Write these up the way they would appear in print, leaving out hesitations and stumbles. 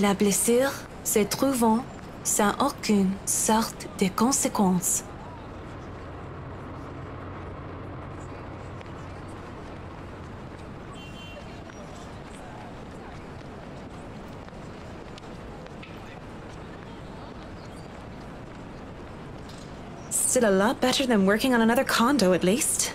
La blessure se trouvant sans aucune sorte de conséquence. Still a lot better than working on another condo, at least.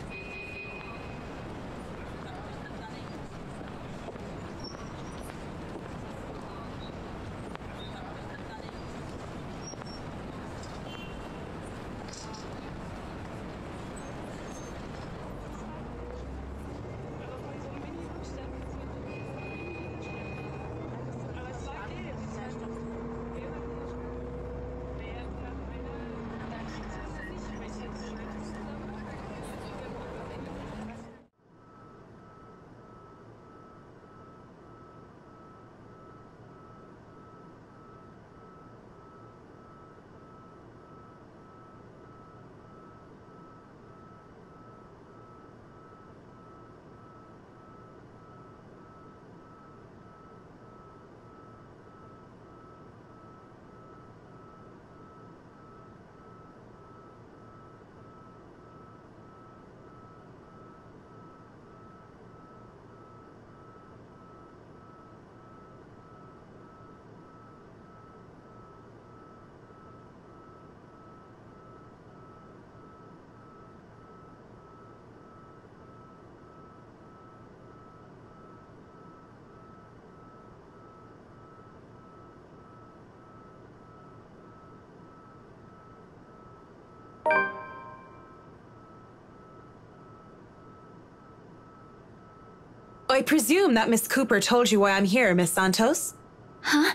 I presume that Miss Cooper told you why I'm here, Miss Santos? Huh?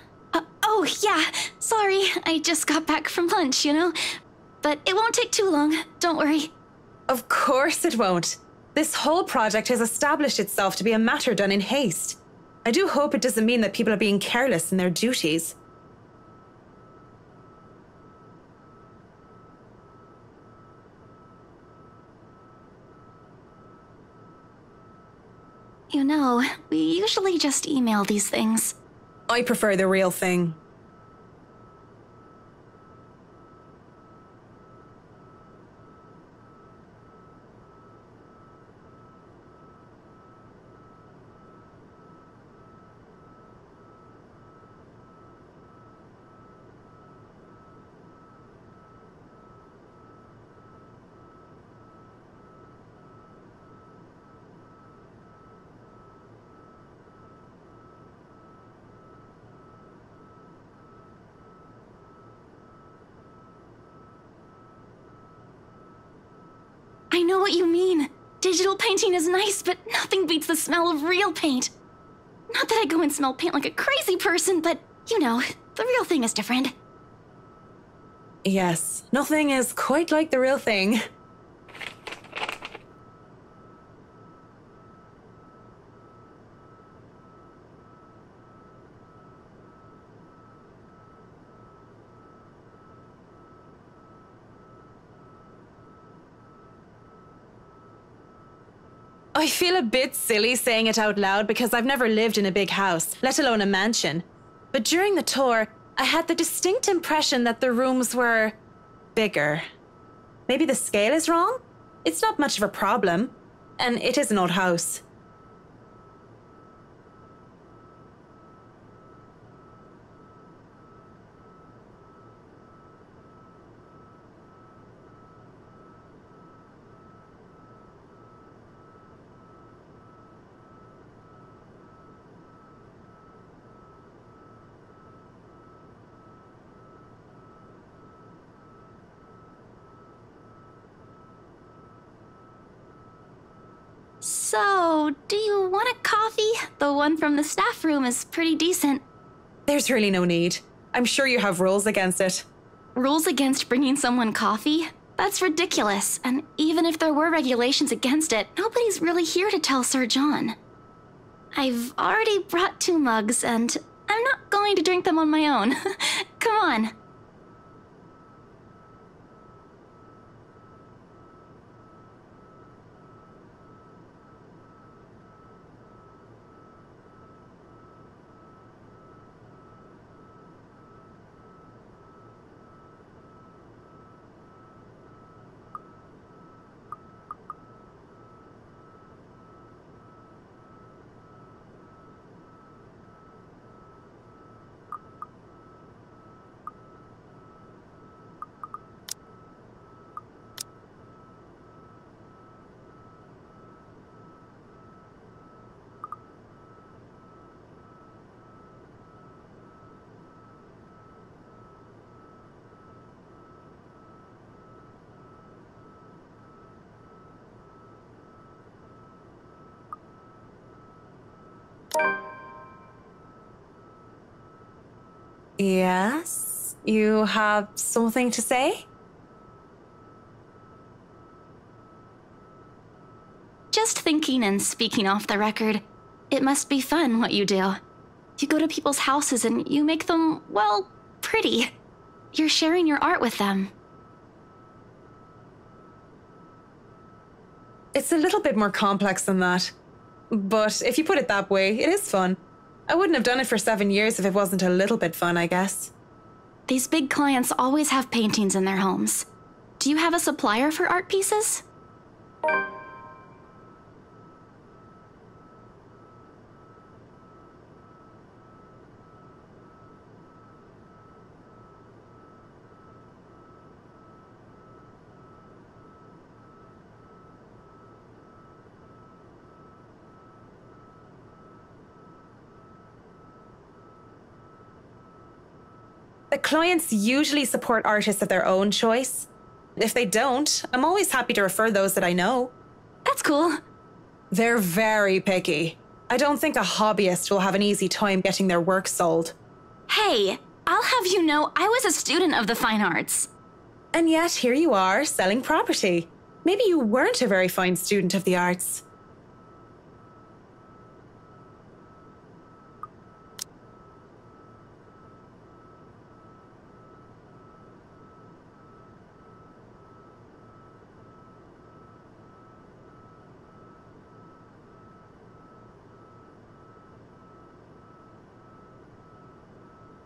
Oh, yeah. Sorry, I just got back from lunch, you know? But it won't take too long, don't worry. Of course it won't. This whole project has established itself to be a matter done in haste. I do hope it doesn't mean that people are being careless in their duties. You know, we usually just email these things. I prefer the real thing. I know what you mean. Digital painting is nice, but nothing beats the smell of real paint. Not that I go and smell paint like a crazy person, but you know, the real thing is different. Yes, nothing is quite like the real thing. I feel a bit silly saying it out loud because I've never lived in a big house, let alone a mansion. But during the tour, I had the distinct impression that the rooms were bigger. Maybe the scale is wrong? It's not much of a problem, and it is an old house. So, do you want a coffee? The one from the staff room is pretty decent. There's really no need. I'm sure you have rules against it. Rules against bringing someone coffee? That's ridiculous, and even if there were regulations against it, nobody's really here to tell Sir John. I've already brought 2 mugs, and I'm not going to drink them on my own. Come on. Yes? You have something to say? Just thinking and speaking off the record, it must be fun what you do. You go to people's houses and you make them, well, pretty. You're sharing your art with them. It's a little bit more complex than that. But if you put it that way, it is fun. I wouldn't have done it for 7 years if it wasn't a little bit fun, I guess. These big clients always have paintings in their homes. Do you have a supplier for art pieces? The clients usually support artists of their own choice. If they don't, I'm always happy to refer those that I know. That's cool. They're very picky. I don't think a hobbyist will have an easy time getting their work sold. Hey, I'll have you know I was a student of the fine arts. And yet here you are, selling property. Maybe you weren't a very fine student of the arts.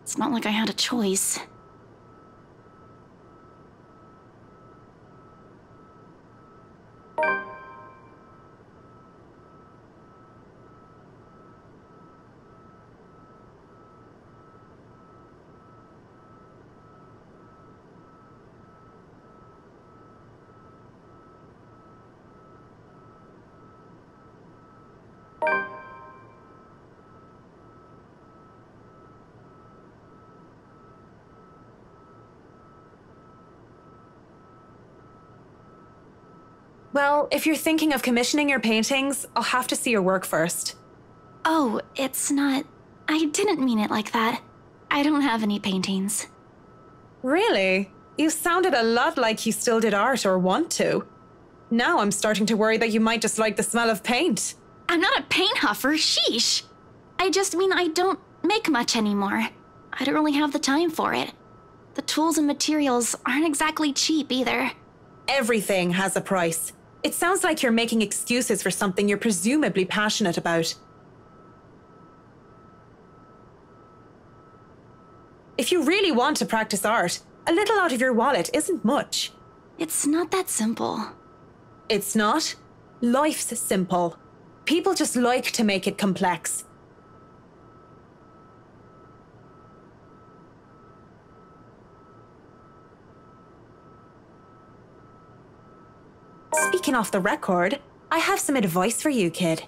It's not like I had a choice. Well, if you're thinking of commissioning your paintings, I'll have to see your work first. Oh, it's not... I didn't mean it like that. I don't have any paintings. Really? You sounded a lot like you still did art or want to. Now I'm starting to worry that you might just like the smell of paint. I'm not a paint huffer, sheesh. I just mean I don't make much anymore. I don't really have the time for it. The tools and materials aren't exactly cheap either. Everything has a price. It sounds like you're making excuses for something you're presumably passionate about. If you really want to practice art, a little out of your wallet isn't much. It's not that simple. It's not. Life's simple. People just like to make it complex. Speaking off the record, I have some advice for you, kid.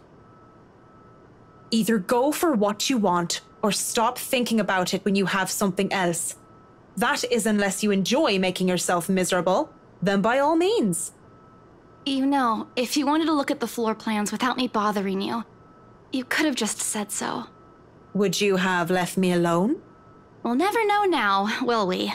Either go for what you want, or stop thinking about it when you have something else. That is unless you enjoy making yourself miserable, then by all means. You know, if you wanted to look at the floor plans without me bothering you, you could have just said so. Would you have left me alone? We'll never know now, will we?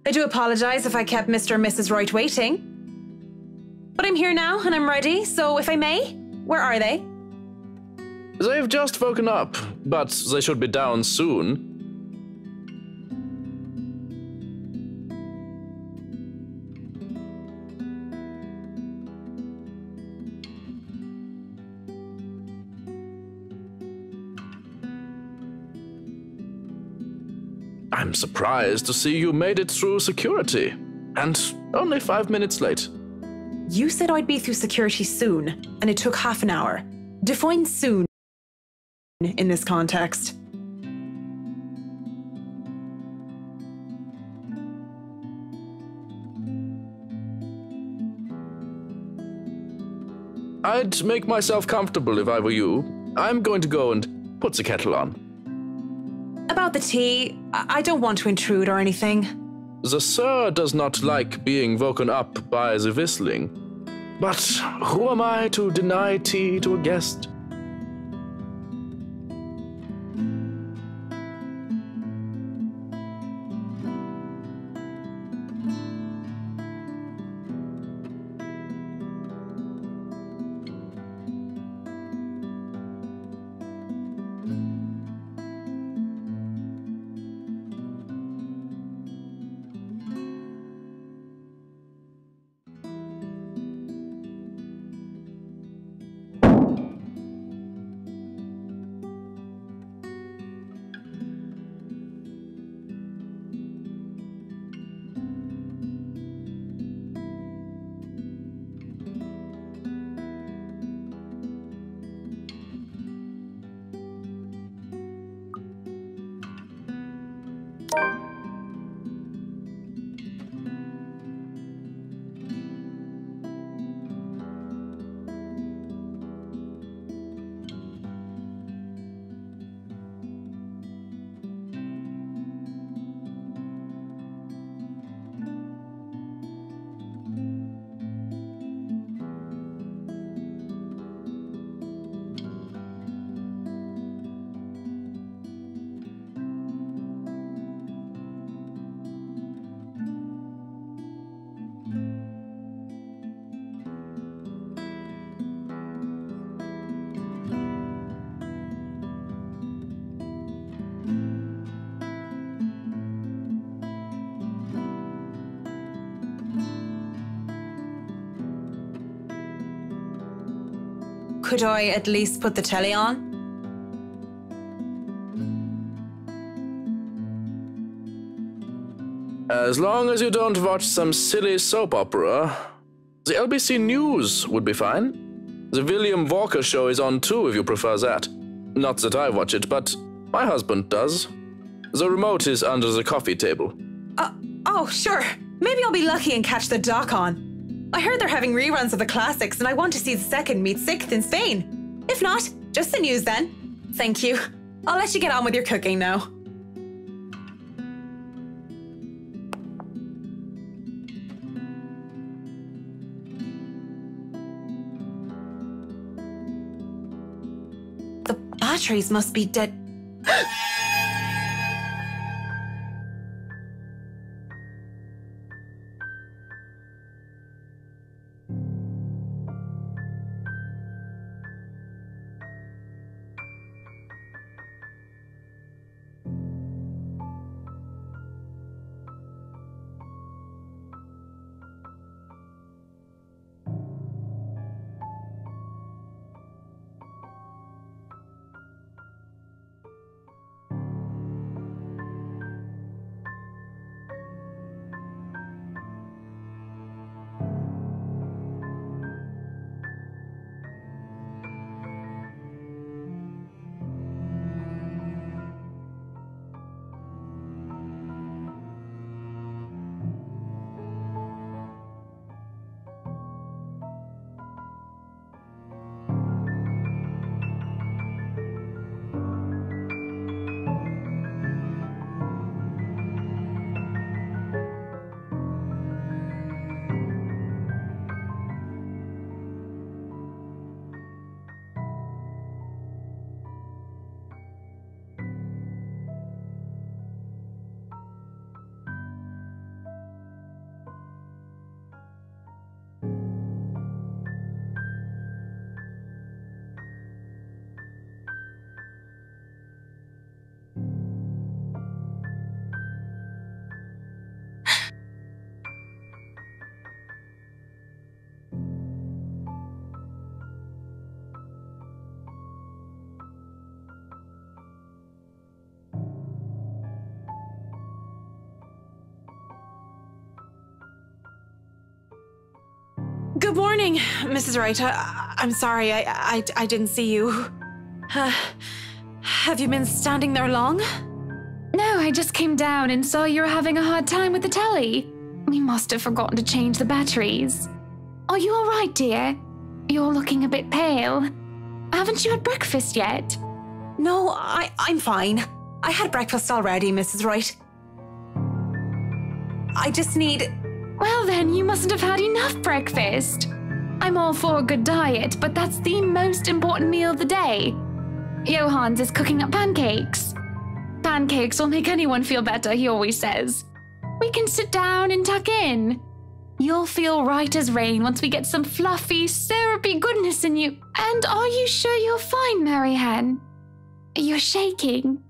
I do apologize if I kept Mr. and Mrs. Wright waiting. But I'm here now and I'm ready, so if I may, where are they? They've just woken up, but they should be down soon. I'm surprised to see you made it through security, and only 5 minutes late. You said I'd be through security soon, and it took half an hour. Define soon in this context. I'd make myself comfortable if I were you. I'm going to go and put the kettle on. About the tea, I don't want to intrude or anything. The sir does not like being woken up by the whistling. But who am I to deny tea to a guest? Could I at least put the telly on? As long as you don't watch some silly soap opera, the LBC News would be fine. The William Walker Show is on too if you prefer that. Not that I watch it, but my husband does. The remote is under the coffee table. Oh, sure. Maybe I'll be lucky and catch the doc on. I heard they're having reruns of the classics and I want to see the second meet sixth in Spain. If not, just the news then. Thank you. I'll let you get on with your cooking now. The batteries must be dead. Good morning, Mrs. Wright. I'm sorry, I didn't see you. Have you been standing there long? No, I just came down and saw you were having a hard time with the telly. We must have forgotten to change the batteries. Are you all right, dear? You're looking a bit pale. Haven't you had breakfast yet? No, I'm fine. I had breakfast already, Mrs. Wright. I just need... Well then, you mustn't have had enough breakfast. I'm all for a good diet, but that's the most important meal of the day. Johans is cooking up pancakes. Pancakes will make anyone feel better, he always says. We can sit down and tuck in. You'll feel right as rain once we get some fluffy, syrupy goodness in you. And are you sure you're fine, Marianne? You're shaking.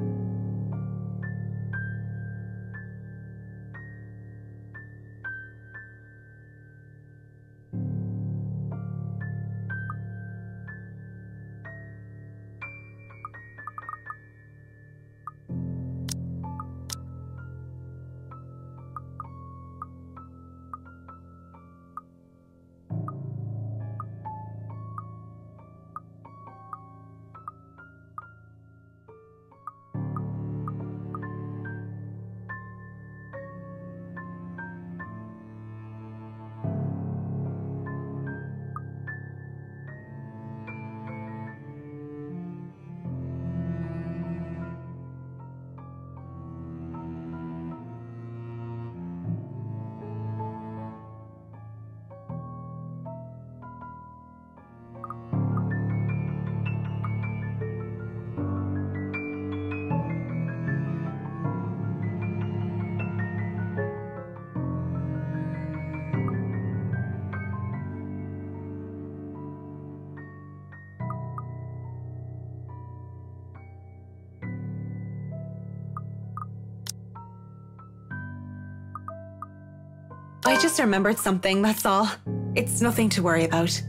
I just remembered something, that's all. It's nothing to worry about.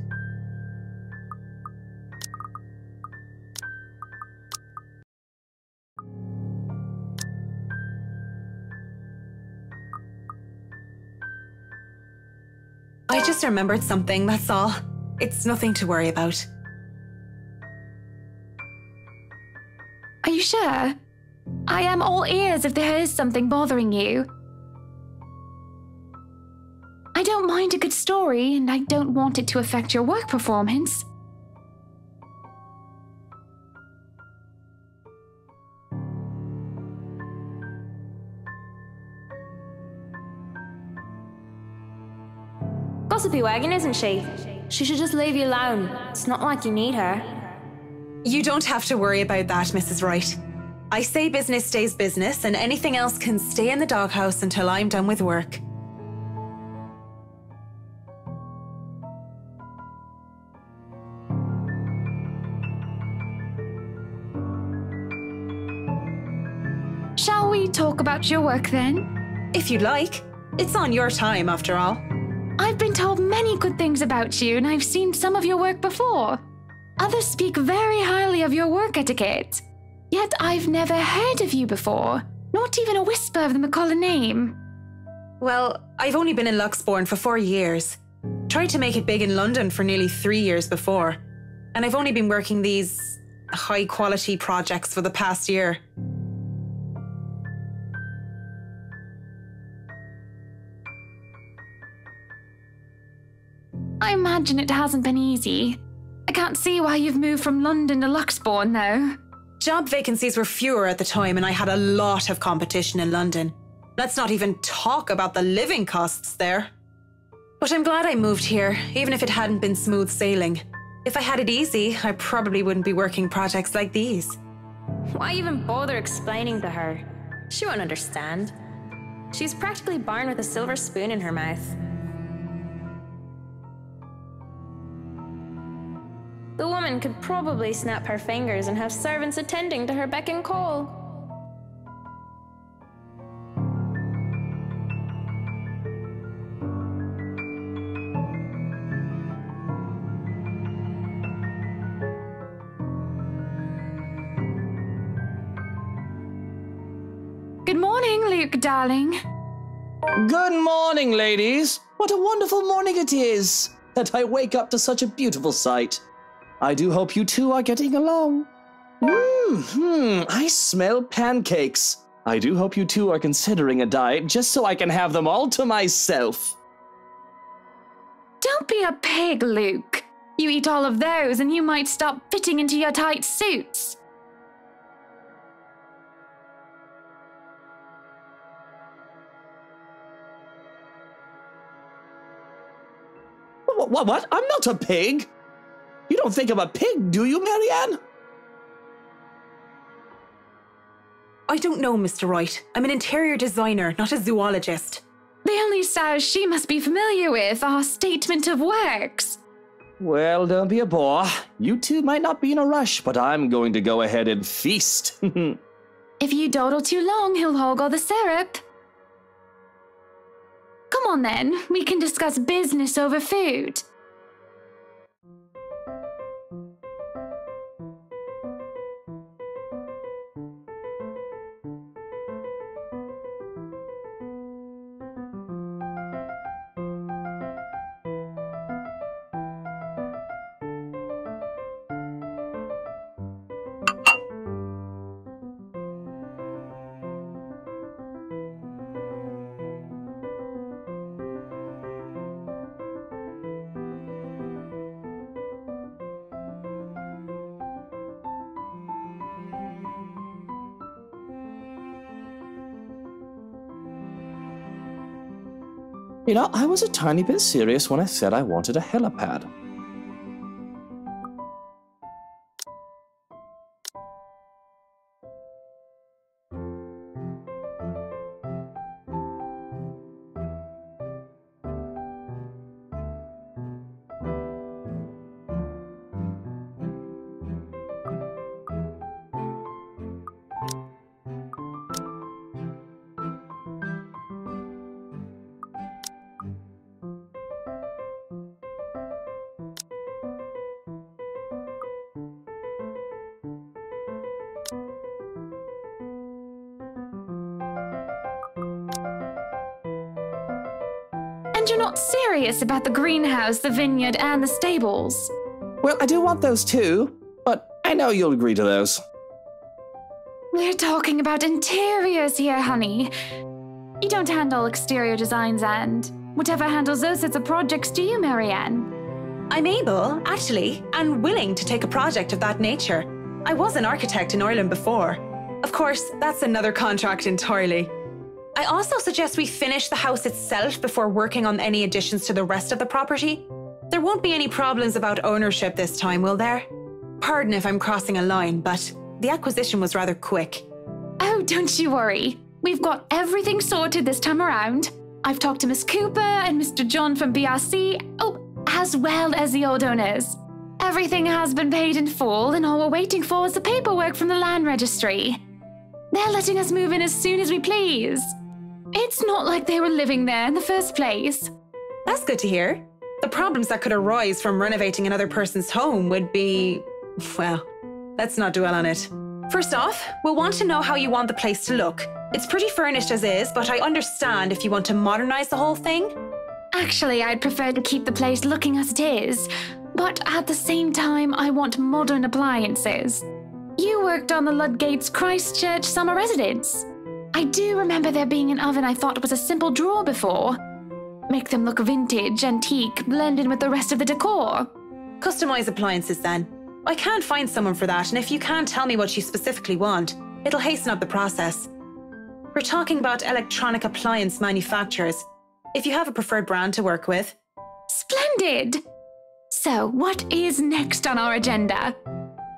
I just remembered something, that's all. It's nothing to worry about. Are you sure? I am all ears if there is something bothering you. I don't mind a good story, and I don't want it to affect your work performance. Gossipy wagon, isn't she? She should just leave you alone. It's not like you need her. You don't have to worry about that, Mrs. Wright. I say business stays business, and anything else can stay in the doghouse until I'm done with work. Shall we talk about your work then? If you'd like. It's on your time, after all. I've been told many good things about you, and I've seen some of your work before. Others speak very highly of your work etiquette. Yet I've never heard of you before, not even a whisper of the McCullough name. Well, I've only been in Luxbourne for 4 years. Tried to make it big in London for nearly 3 years before. And I've only been working these high-quality projects for the past year. I imagine it hasn't been easy. I can't see why you've moved from London to Luxbourne, though. Job vacancies were fewer at the time, and I had a lot of competition in London. Let's not even talk about the living costs there. But I'm glad I moved here, even if it hadn't been smooth sailing. If I had it easy, I probably wouldn't be working projects like these. Why even bother explaining to her? She won't understand. She's practically born with a silver spoon in her mouth. The woman could probably snap her fingers and have servants attending to her beck and call. Good morning, Luke, darling. Good morning, ladies. What a wonderful morning it is. that I wake up to such a beautiful sight. I do hope you two are getting along. I smell pancakes. I do hope you two are considering a diet just so I can have them all to myself. Don't be a pig, Luke. You eat all of those and you might stop fitting into your tight suits. What? I'm not a pig. You don't think I'm a pig, do you, Marianne? I don't know, Mr. Wright. I'm an interior designer, not a zoologist. The only styles she must be familiar with are statement of works. Well, don't be a bore. You two might not be in a rush, but I'm going to go ahead and feast. If you dawdle too long, he'll hog all the syrup. Come on then, we can discuss business over food. You know, I was a tiny bit serious when I said I wanted a helipad. And you're not serious about the greenhouse, the vineyard, and the stables? Well, I do want those too, but I know you'll agree to those. We're talking about interiors here, honey. You don't handle exterior designs and whatever handles those sorts of projects do you, Marianne? I'm able, actually, and willing to take a project of that nature. I was an architect in Ireland before. Of course, that's another contract entirely. I also suggest we finish the house itself before working on any additions to the rest of the property. There won't be any problems about ownership this time, will there? Pardon if I'm crossing a line, but the acquisition was rather quick. Oh, don't you worry. We've got everything sorted this time around. I've talked to Miss Cooper and Mr. John from BRC, as well as the old owners. Everything has been paid in full, and all we're waiting for is the paperwork from the land registry. They're letting us move in as soon as we please. It's not like they were living there in the first place. That's good to hear. The problems that could arise from renovating another person's home would be... well, let's not dwell on it. First off, we'll want to know how you want the place to look. It's pretty furnished as is, but I understand if you want to modernize the whole thing. Actually, I'd prefer to keep the place looking as it is, but at the same time, I want modern appliances. You worked on the Ludgate's Christchurch summer residence. I do remember there being an oven I thought was a simple drawer before. Make them look vintage, antique, blend in with the rest of the decor. Customize appliances then. I can't find someone for that, and if you can't tell me what you specifically want, it'll hasten up the process. We're talking about electronic appliance manufacturers. If you have a preferred brand to work with. Splendid! So, what is next on our agenda?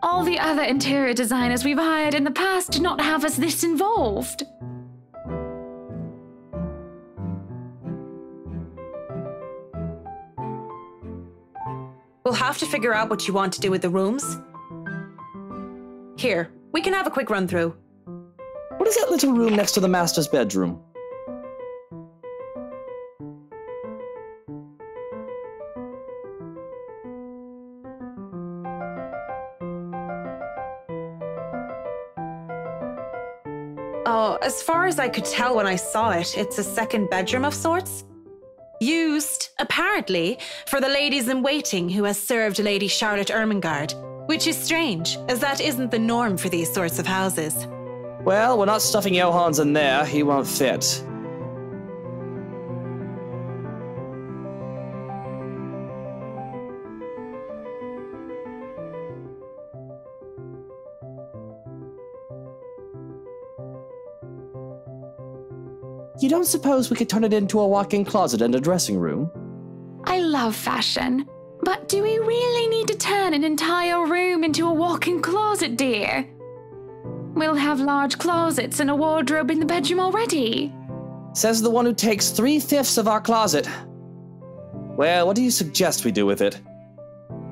All the other interior designers we've hired in the past did not have us this involved. We'll have to figure out what you want to do with the rooms. Here, we can have a quick run through. What is that little room next to the master's bedroom? Oh, as far as I could tell when I saw it, it's a second bedroom of sorts. Used, apparently, for the ladies-in-waiting who has served Lady Charlotte Ermengarde, which is strange, as that isn't the norm for these sorts of houses. Well, we're not stuffing Johans in there. He won't fit. You don't suppose we could turn it into a walk-in closet and a dressing room? I love fashion, but do we really need to turn an entire room into a walk-in closet, dear? We'll have large closets and a wardrobe in the bedroom already. Says the one who takes 3/5 of our closet. Well, what do you suggest we do with it?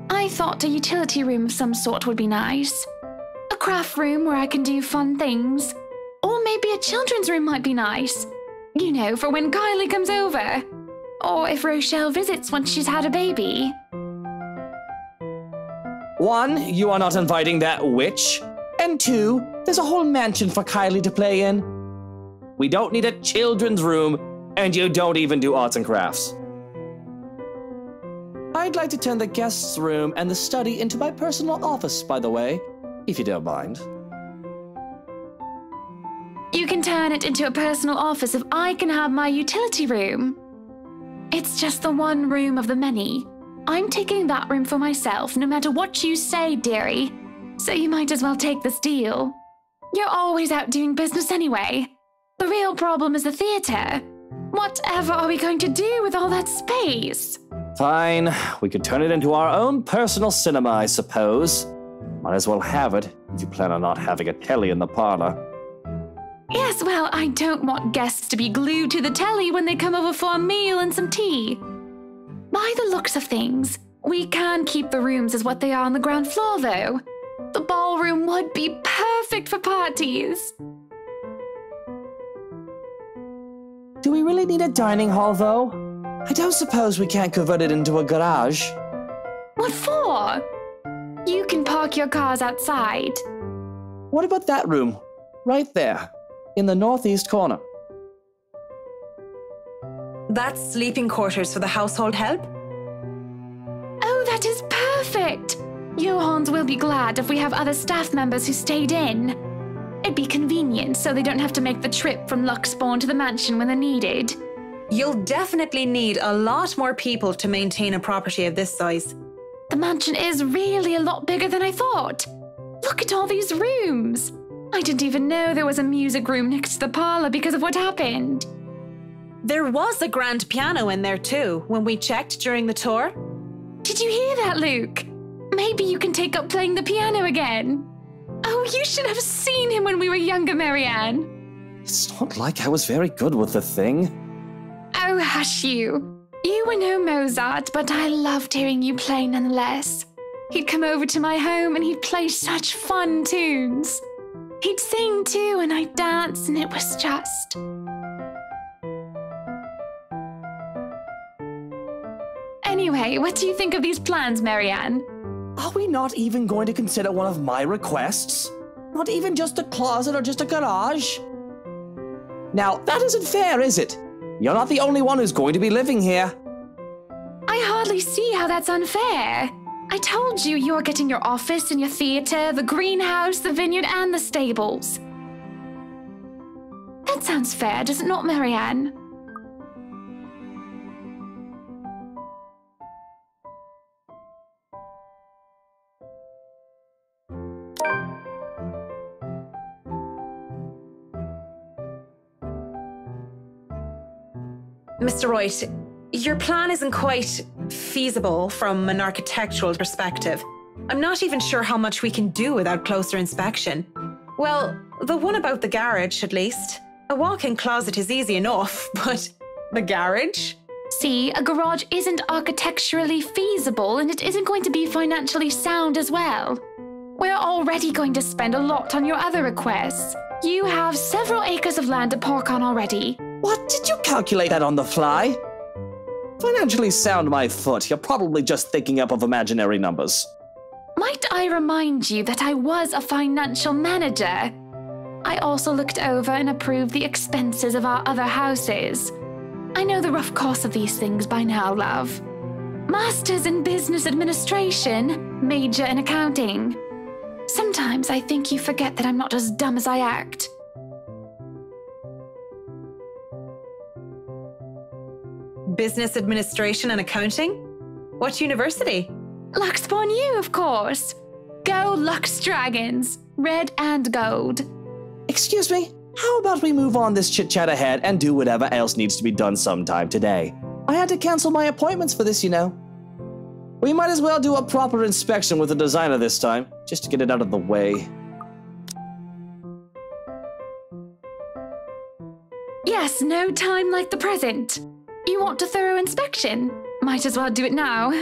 I thought a utility room of some sort would be nice. A craft room where I can do fun things. Or maybe a children's room might be nice. You know, for when Kylie comes over. Or if Rochelle visits once she's had a baby. 1, you are not inviting that witch. And 2, there's a whole mansion for Kylie to play in. We don't need a children's room, and you don't even do arts and crafts. I'd like to turn the guest's room and the study into my personal office, by the way, if you don't mind. You can turn it into a personal office if I can have my utility room. It's just the one room of the many. I'm taking that room for myself, no matter what you say, dearie. So you might as well take this deal. You're always out doing business anyway. The real problem is the theater. Whatever are we going to do with all that space? Fine, we could turn it into our own personal cinema, I suppose. Might as well have it, if you plan on not having a telly in the parlor. Yes, well, I don't want guests to be glued to the telly when they come over for a meal and some tea. By the looks of things, we can keep the rooms as what they are on the ground floor, though. The ballroom would be perfect for parties. Do we really need a dining hall, though? I don't suppose we can't convert it into a garage. What for? You can park your cars outside. What about that room? Right there, in the northeast corner. That's sleeping quarters for the household help? Oh, that is perfect! Johans will be glad if we have other staff members who stayed in. It'd be convenient so they don't have to make the trip from Luxbourne to the mansion when they're needed. You'll definitely need a lot more people to maintain a property of this size. The mansion is really a lot bigger than I thought. Look at all these rooms. I didn't even know there was a music room next to the parlor because of what happened. There was a grand piano in there too, when we checked during the tour. Did you hear that, Luke? Maybe you can take up playing the piano again. Oh, you should have seen him when we were younger, Marianne. It's not like I was very good with the thing. Oh, hush you. You were no Mozart, but I loved hearing you play nonetheless. He'd come over to my home and he'd play such fun tunes. He'd sing too and I'd dance and it was just... Anyway, what do you think of these plans, Marianne? Are we not even going to consider one of my requests? Not even just a closet or just a garage? Now, that isn't fair, is it? You're not the only one who's going to be living here. I hardly see how that's unfair. I told you you're getting your office and your theater, the greenhouse, the vineyard, and the stables. That sounds fair, does it not, Marianne? Mr. Royce, your plan isn't quite feasible from an architectural perspective. I'm not even sure how much we can do without closer inspection. Well, the one about the garage, at least. A walk-in closet is easy enough, but the garage? See, a garage isn't architecturally feasible and it isn't going to be financially sound as well. We're already going to spend a lot on your other requests. You have several acres of land to park on already. What? Did you calculate that on the fly? Financially sound my foot. You're probably just thinking up of imaginary numbers. Might I remind you that I was a financial manager? I also looked over and approved the expenses of our other houses. I know the rough course of these things by now, love. Masters in Business Administration, major in accounting. Sometimes I think you forget that I'm not as dumb as I act. Business administration and accounting? What university? Luxborn U, of course. Go Lux Dragons, red and gold. Excuse me, how about we move on this chit-chat ahead and do whatever else needs to be done sometime today? I had to cancel my appointments for this, you know. We might as well do a proper inspection with the designer this time, just to get it out of the way. Yes, no time like the present. You want a thorough inspection? Might as well do it now.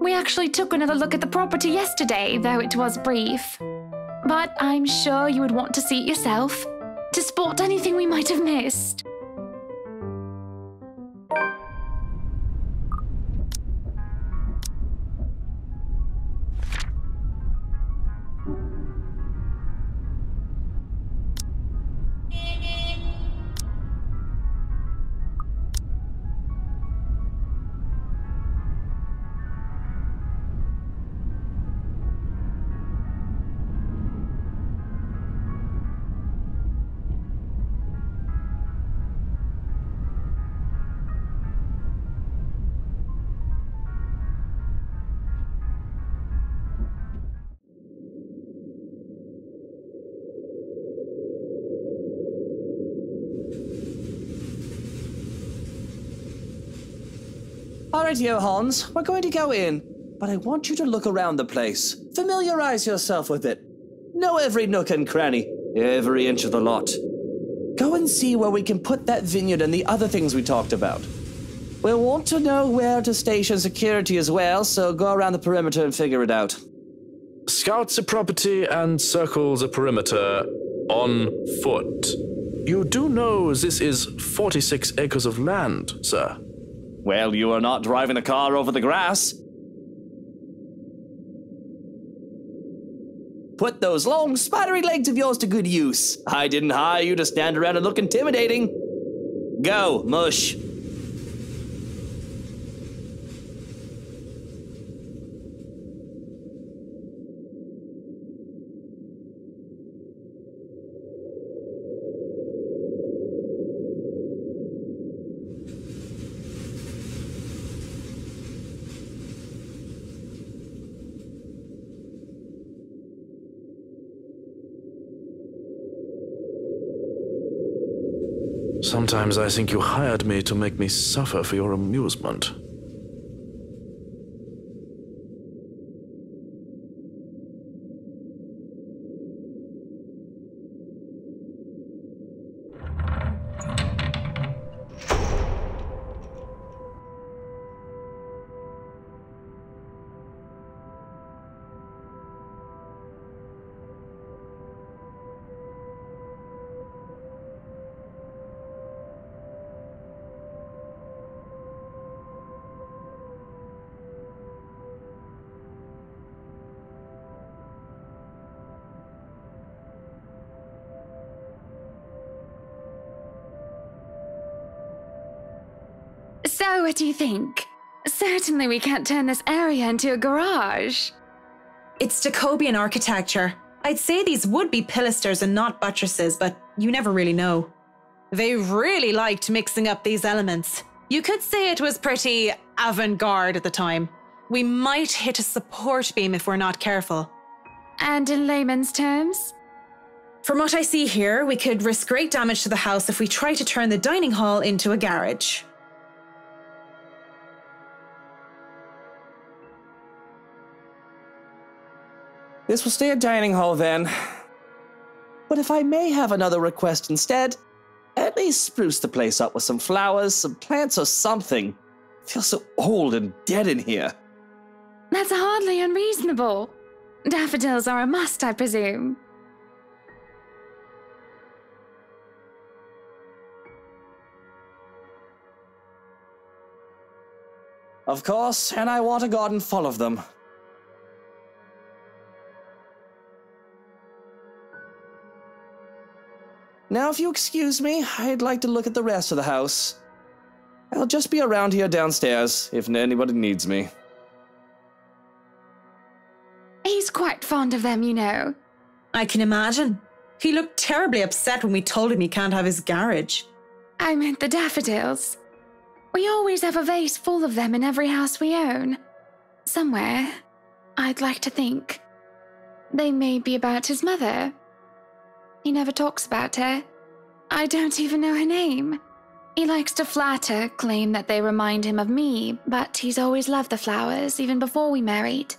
We actually took another look at the property yesterday, though it was brief. But I'm sure you would want to see it yourself, to spot anything we might have missed. Alright, Johans, we're going to go in, but I want you to look around the place. Familiarize yourself with it. Know every nook and cranny, every inch of the lot. Go and see where we can put that vineyard and the other things we talked about. We'll want to know where to station security as well, so go around the perimeter and figure it out. Scout the property and circle the perimeter on foot. You do know this is 46 acres of land, sir. Well, you are not driving a car over the grass. Put those long, spidery legs of yours to good use. I didn't hire you to stand around and look intimidating. Go, mush. Sometimes I think you hired me to make me suffer for your amusement. So, what do you think? Certainly we can't turn this area into a garage. It's Jacobean architecture. I'd say these would be pilasters and not buttresses, but you never really know. They really liked mixing up these elements. You could say it was pretty avant-garde at the time. We might hit a support beam if we're not careful. And in layman's terms? From what I see here, we could risk great damage to the house if we try to turn the dining hall into a garage. This will stay a dining hall then. But if I may have another request instead, at least spruce the place up with some flowers, some plants or something. It feels so old and dead in here. That's hardly unreasonable. Daffodils are a must, I presume. Of course, and I want a garden full of them. Now, if you excuse me, I'd like to look at the rest of the house. I'll just be around here downstairs if anybody needs me. He's quite fond of them, you know. I can imagine. He looked terribly upset when we told him he can't have his garage. I meant the daffodils. We always have a vase full of them in every house we own. Somewhere, I'd like to think. They may be about his mother. He never talks about her. I don't even know her name. He likes to flatter, claim that they remind him of me, but he's always loved the flowers, even before we married.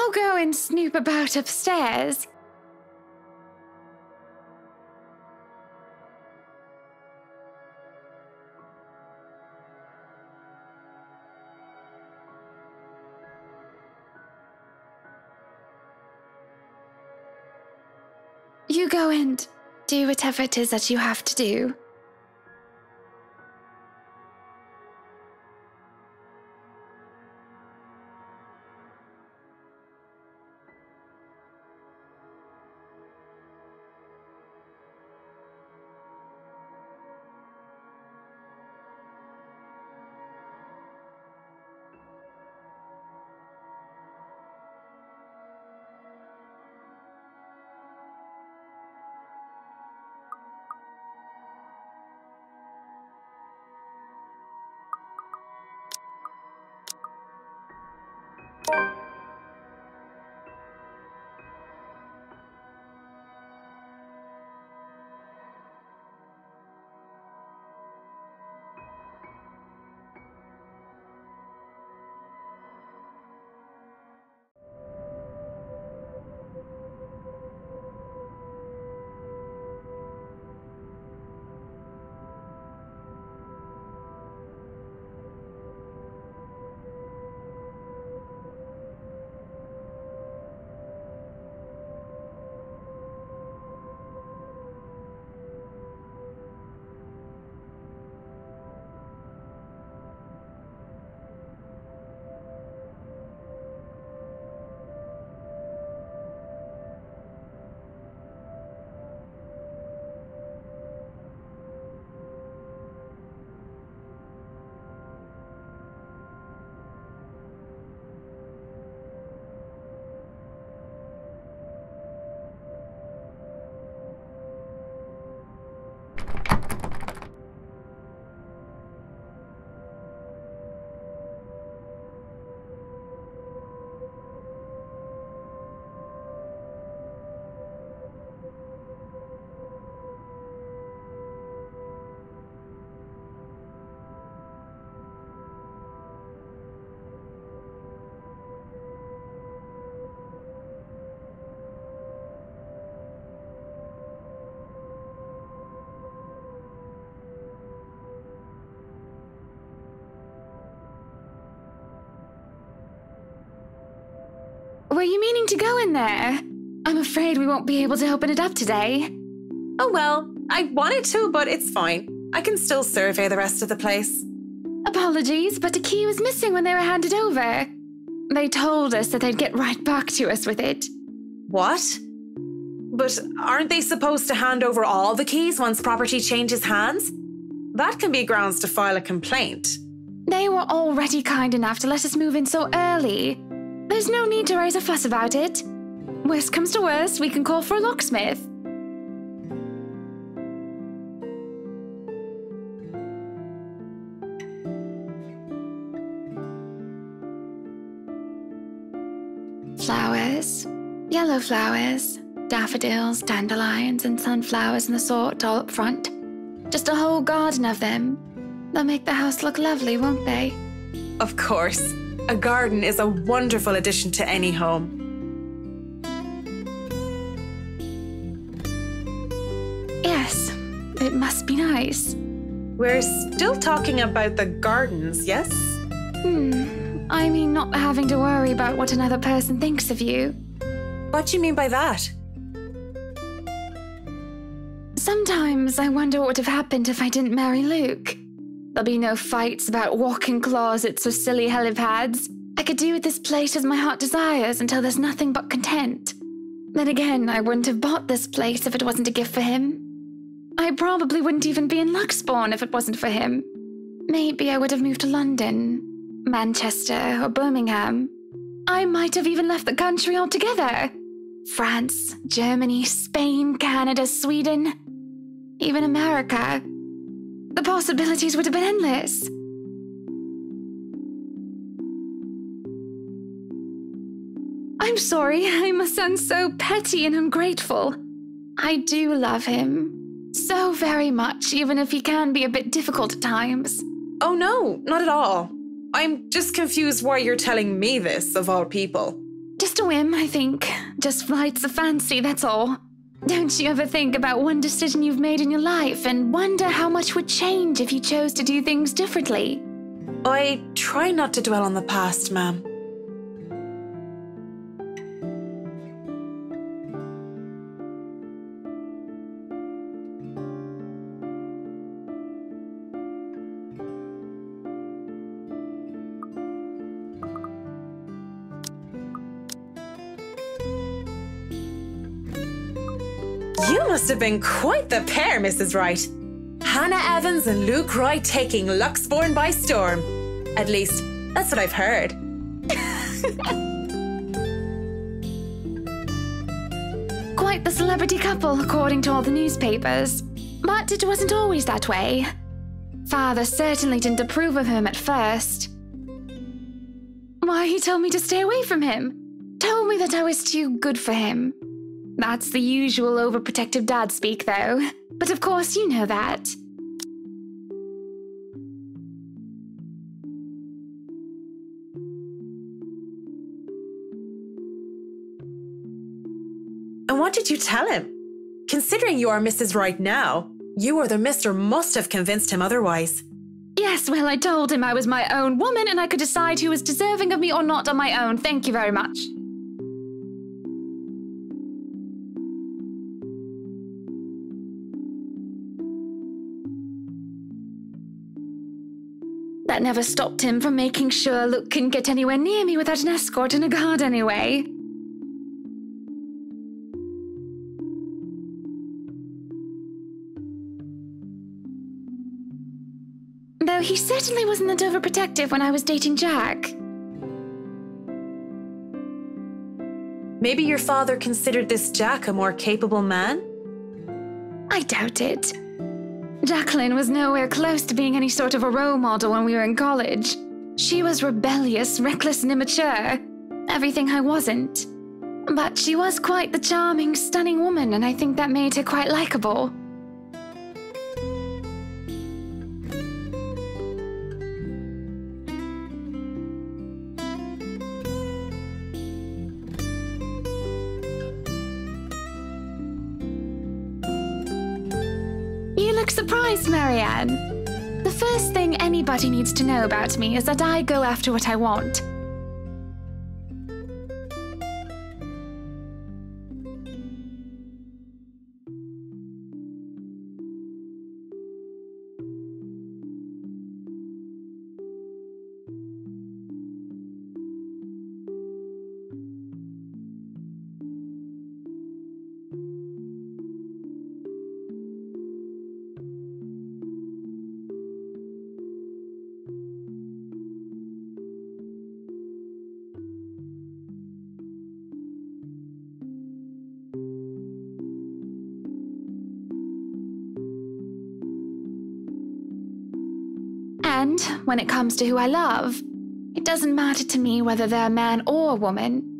I'll go and snoop about upstairs. You go and do whatever it is that you have to do. Were you meaning to go in there? I'm afraid we won't be able to open it up today. Oh well, I wanted to, but it's fine. I can still survey the rest of the place. Apologies, but the key was missing when they were handed over. They told us that they'd get right back to us with it. What? But aren't they supposed to hand over all the keys once property changes hands? That can be grounds to file a complaint. They were already kind enough to let us move in so early. There's no need to raise a fuss about it. Worst comes to worst, we can call for a locksmith. Flowers, yellow flowers, daffodils, dandelions, and sunflowers and the sort all up front. Just a whole garden of them. They'll make the house look lovely, won't they? Of course. A garden is a wonderful addition to any home. Yes, it must be nice. We're still talking about the gardens, yes? I mean, not having to worry about what another person thinks of you. What do you mean by that? Sometimes I wonder what would have happened if I didn't marry Luke. There'll be no fights about walk-in closets or silly helipads. I could do with this place as my heart desires until there's nothing but content. Then again, I wouldn't have bought this place if it wasn't a gift for him. I probably wouldn't even be in Luxbourne if it wasn't for him. Maybe I would have moved to London, Manchester, or Birmingham. I might have even left the country altogether. France, Germany, Spain, Canada, Sweden, even America. The possibilities would have been endless. I'm sorry, I must sound so petty and ungrateful. I do love him. So very much, even if he can be a bit difficult at times. Oh no, not at all. I'm just confused why you're telling me this, of all people. Just a whim, I think. Just flights of fancy, that's all. Don't you ever think about one decision you've made in your life and wonder how much would change if you chose to do things differently? I try not to dwell on the past, ma'am. You must have been quite the pair, Mrs. Wright. Hannah Evans and Luke Wright taking Luxbourne by storm. At least, that's what I've heard. Quite the celebrity couple, according to all the newspapers. But it wasn't always that way. Father certainly didn't approve of him at first. Why, he told me to stay away from him. Told me that I was too good for him. That's the usual overprotective dad speak, though. But of course you know that. And what did you tell him? Considering you are Mrs. Wright now, you or the mister must have convinced him otherwise. Yes, well, I told him I was my own woman and I could decide who was deserving of me or not on my own. Thank you very much. That never stopped him from making sure Luke couldn't get anywhere near me without an escort and a guard anyway. Though he certainly wasn't that overprotective when I was dating Jack. Maybe your father considered this Jack a more capable man? I doubt it. Jacqueline was nowhere close to being any sort of a role model when we were in college. She was rebellious, reckless, and immature. Everything I wasn't. But she was quite the charming, stunning woman, and I think that made her quite likable. You look surprised, Marianne. The first thing anybody needs to know about me is that I go after what I want. And when it comes to who I love, it doesn't matter to me whether they're a man or a woman.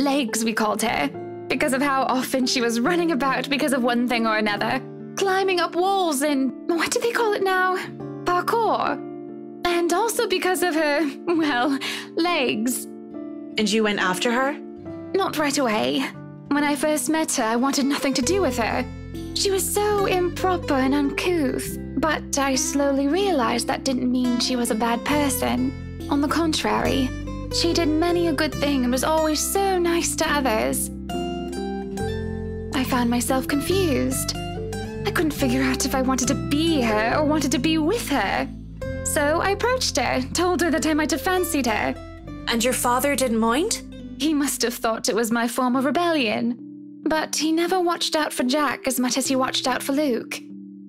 Legs, we called her, because of how often she was running about because of one thing or another. Climbing up walls and, what do they call it now? Parkour. And also because of her, well, legs. And you went after her? Not right away. When I first met her, I wanted nothing to do with her. She was so improper and uncouth. But I slowly realized that didn't mean she was a bad person. On the contrary, she did many a good thing and was always so nice to others. I found myself confused. I couldn't figure out if I wanted to be her or wanted to be with her. So I approached her, told her that I might have fancied her. And your father didn't mind? He must have thought it was my form of rebellion. But he never watched out for Jack as much as he watched out for Luke.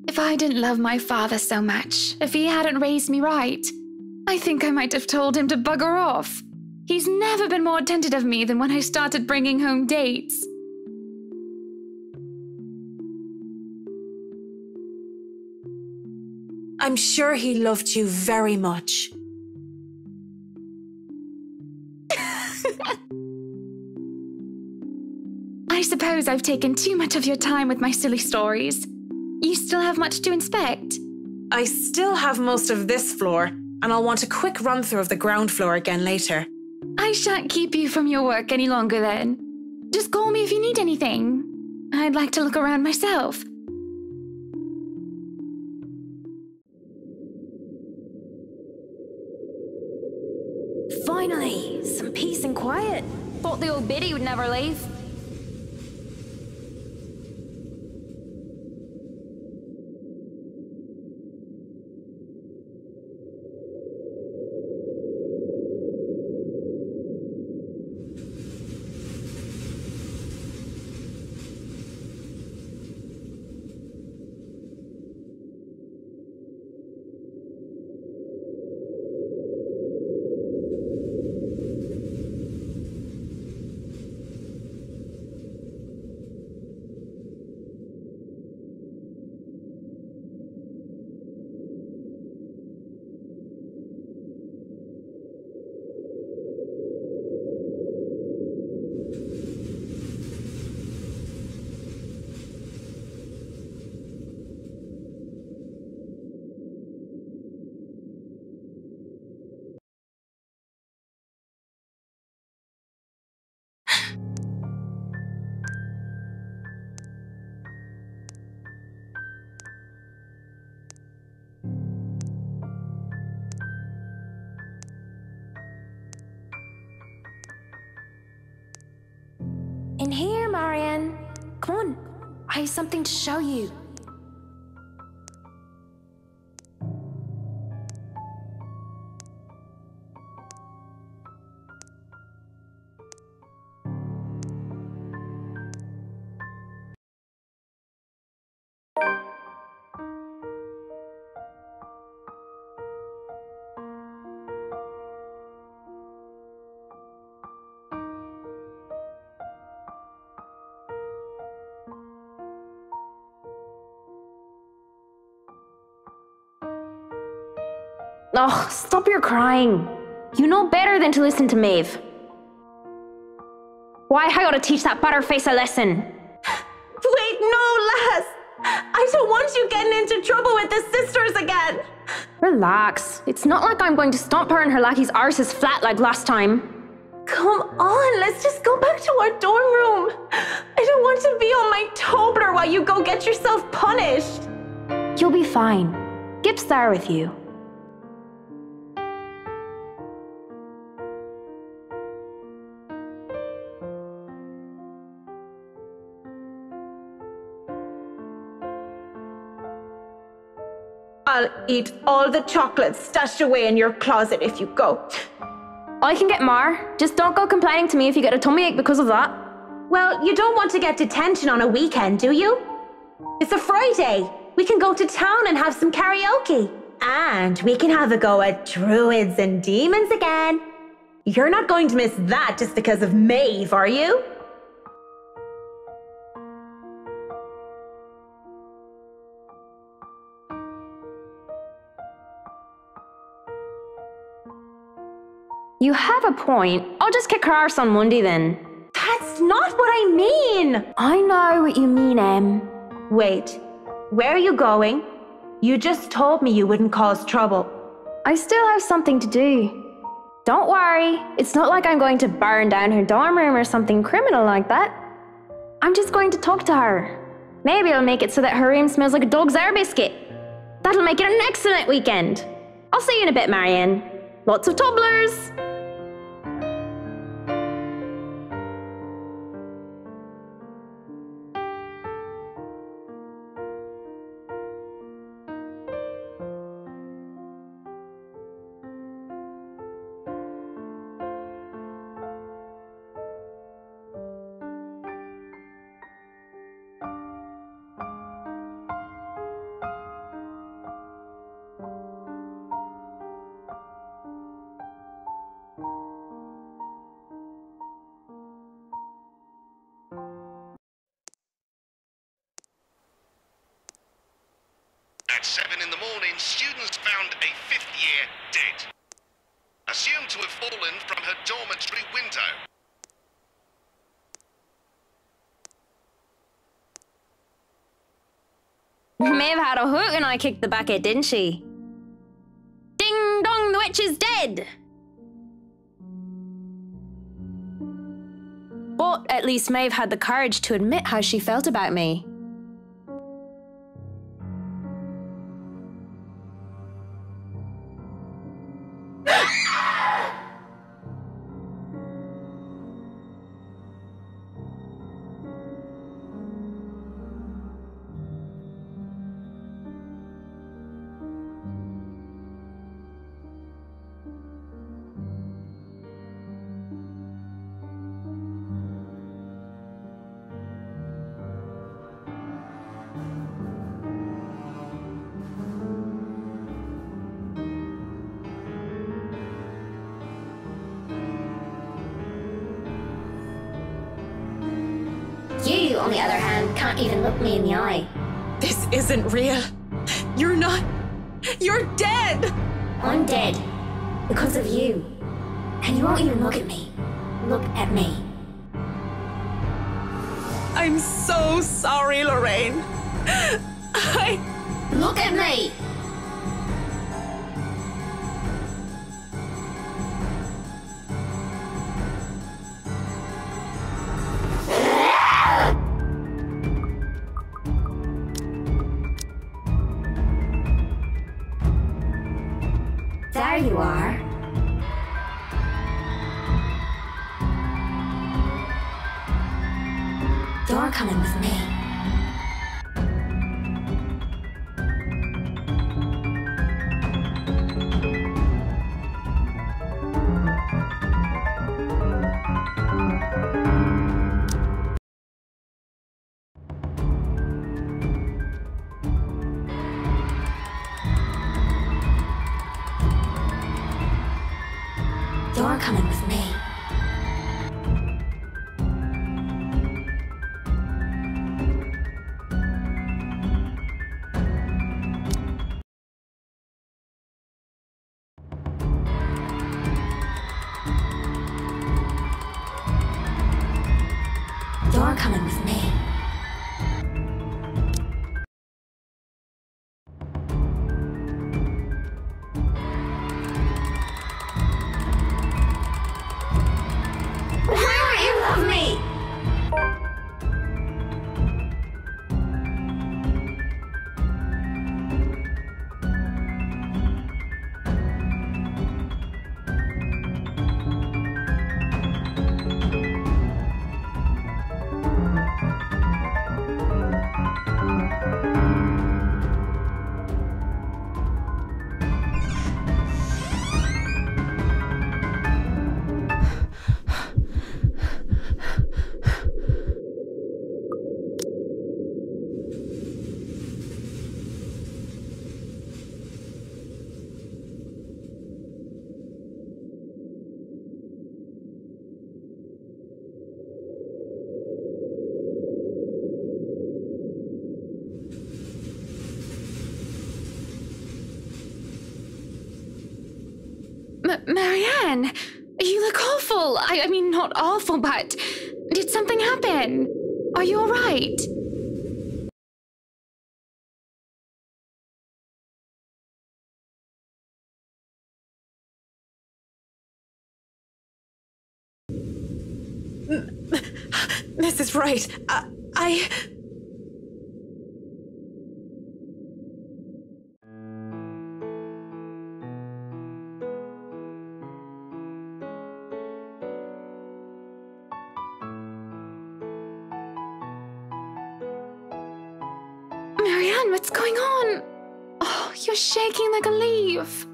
If I didn't love my father so much, if he hadn't raised me right, I think I might have told him to bugger off. He's never been more attentive of me than when I started bringing home dates. I'm sure he loved you very much. I suppose I've taken too much of your time with my silly stories. You still have much to inspect? I still have most of this floor, and I'll want a quick run-through of the ground floor again later. I shan't keep you from your work any longer then. Just call me if you need anything. I'd like to look around myself. Finally, some peace and quiet. Thought the old biddy would never leave. In here, Marianne. Come on, I have something to show you. Ugh, stop your crying. You know better than to listen to Maeve. Why I gotta teach that butterface a lesson? Wait, no, lass! I don't want you getting into trouble with the sisters again! Relax. It's not like I'm going to stomp her and her lackey's arses flat like last time. Come on, let's just go back to our dorm room. I don't want to be on my Tobler while you go get yourself punished. You'll be fine. Gip's there with you. I'll eat all the chocolates stashed away in your closet if you go. I can get more. Just don't go complaining to me if you get a tummy ache because of that. Well, you don't want to get detention on a weekend, do you? It's a Friday. We can go to town and have some karaoke. And we can have a go at druids and demons again. You're not going to miss that just because of Maeve, are you? You have a point. I'll just kick her arse on Monday then. not what I mean! I know what you mean, Em. Wait, where are you going? You just told me you wouldn't cause trouble. I still have something to do. Don't worry, it's not like I'm going to burn down her dorm room or something criminal like that. I'm just going to talk to her. Maybe I'll make it so that her room smells like a dog's air biscuit. That'll make it an excellent weekend. I'll see you in a bit, Marianne. Lots of tumblers! At 7 in the morning, students found a 5th year dead. Assumed to have fallen from her dormitory window. May have had a hoot when I kicked the bucket, didn't she? Ding dong, the witch is dead! But at least Maeve had the courage to admit how she felt about me. You, on the other hand, can't even look me in the eye. This isn't real. You're not. You're dead! I'm dead. Because of you. And you won't even look at me. Look at me. I'm so sorry, Lorraine. Look at me! There you are. You're coming with me. You're coming with me. You're coming with me. Love me! Marianne, you look awful. I mean, not awful, but Did something happen? Are you all right? Mrs. Wright, I... Marianne, what's going on? Oh, you're shaking like a leaf.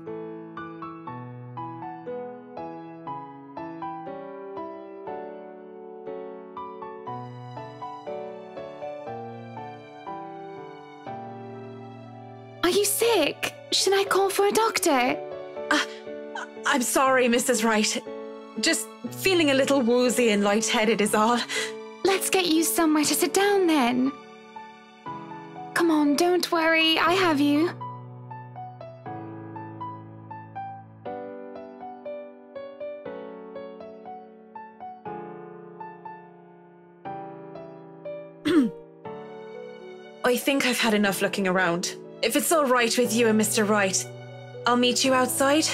Are you sick? Should I call for a doctor? I'm sorry, Mrs. Wright. Just feeling a little woozy and lightheaded is all. Let's get you somewhere to sit down then. Come on, don't worry, I have you. I think I've had enough looking around. If it's all right with you and Mr. Wright, I'll meet you outside.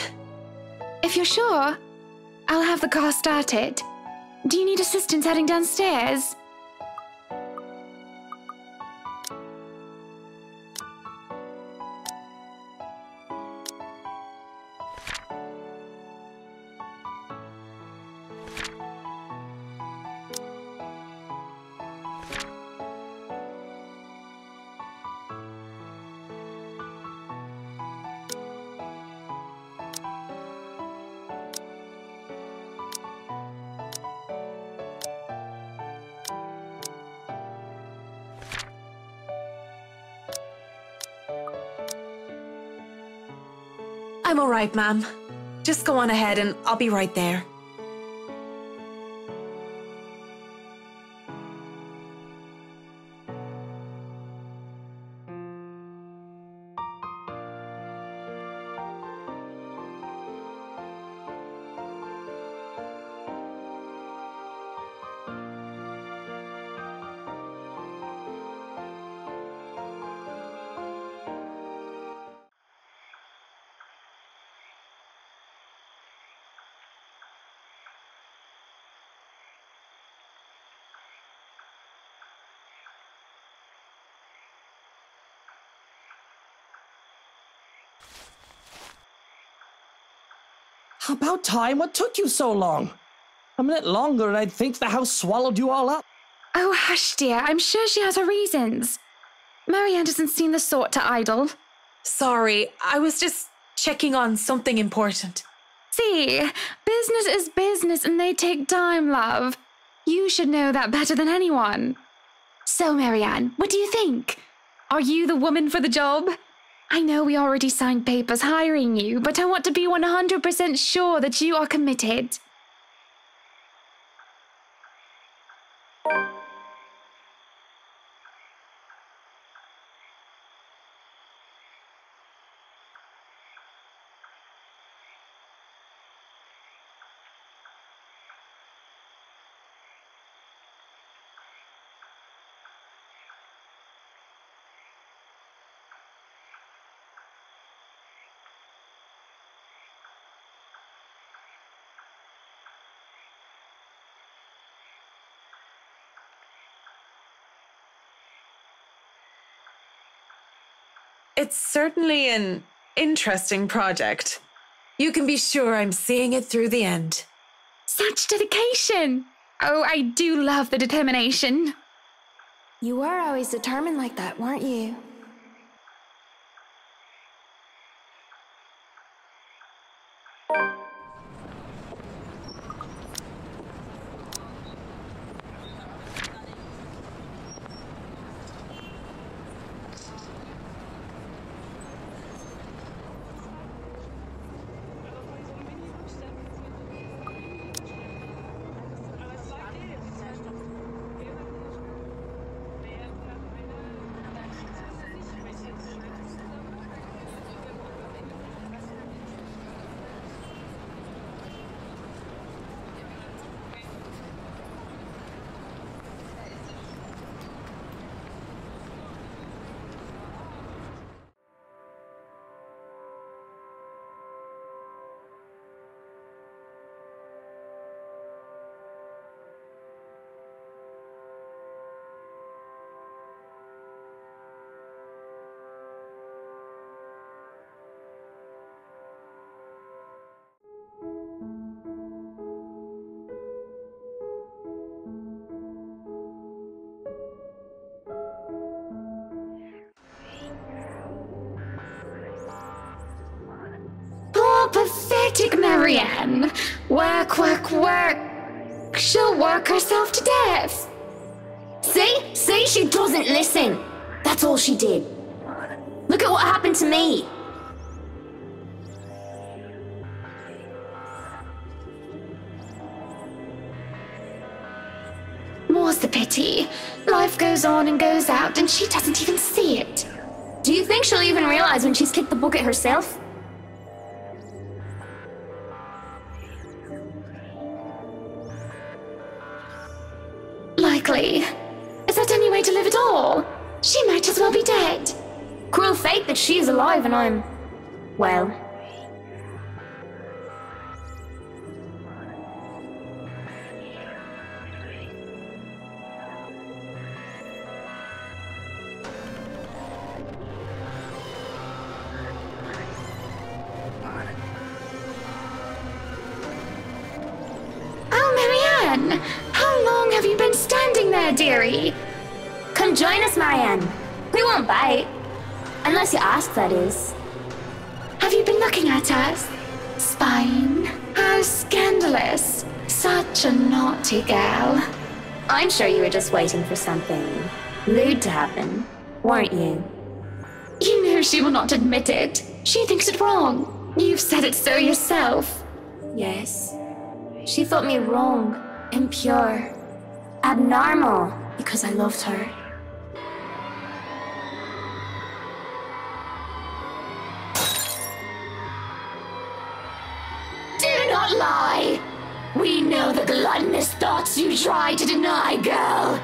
If you're sure, I'll have the car started. Do you need assistance heading downstairs? I'm all right, ma'am. Just go on ahead and I'll be right there. About time. What took you so long? A minute longer and I'd think the house swallowed you all up. Oh, hush, dear. I'm sure she has her reasons. Marianne doesn't seem the sort to idle. Sorry, I was just checking on something important. See, business is business and they take time, love. You should know that better than anyone. So, Marianne, what do you think? Are you the woman for the job? I know we already signed papers hiring you, but I want to be 100% sure that you are committed. It's certainly an interesting project. You can be sure I'm seeing it through the end. Such dedication! Oh, I do love the determination. You were always determined like that, weren't you? How pathetic, Marianne. Work, work, work. She'll work herself to death. See, she doesn't listen. That's all she did. Look at what happened to me. More's the pity. Life goes on and goes out, and she doesn't even see it. Do you think she'll even realize when she's kicked the bucket herself? Likely. Is that any way to live at all? She might as well be dead. Cruel fate that she is alive and I'm... well... Oh, Marianne! How long have you been standing there, dearie? Come join us, Marianne. We won't bite. Unless you ask, that is. Have you been looking at us? Spying? How scandalous. Such a naughty girl. I'm sure you were just waiting for something lewd to happen, weren't you? You know she will not admit it. She thinks it wrong. You've said it so yourself. Yes. She thought me wrong, impure, abnormal, because I loved her. Do not lie! We know the gluttonous thoughts you try to deny, girl.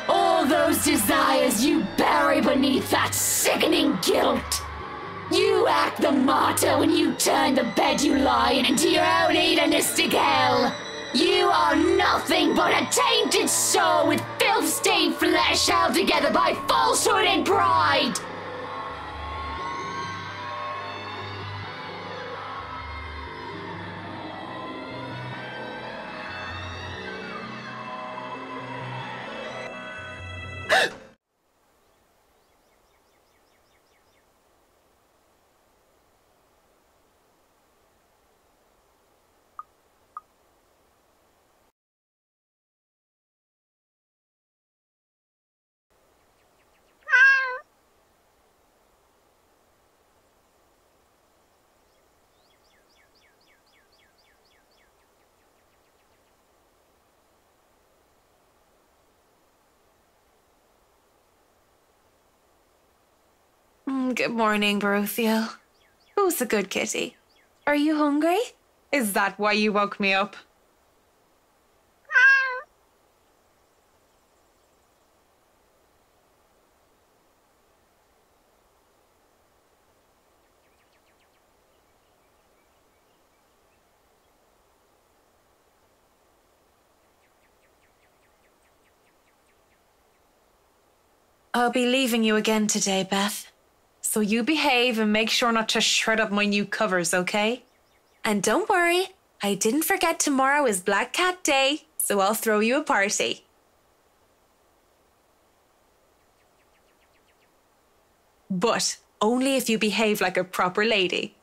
All those desires you bury beneath that sickening guilt. You act the martyr when you turn the bed you lie in into your own hedonistic hell. You are nothing but a tainted soul with filth-stained flesh held together by falsehood and pride. Good morning, Baruthiel. Who's a good kitty? Are you hungry? Is that why you woke me up? I'll be leaving you again today, Beth. So you behave and make sure not to shred up my new covers, okay? And don't worry, I didn't forget tomorrow is Black Cat Day, so I'll throw you a party. But only if you behave like a proper lady.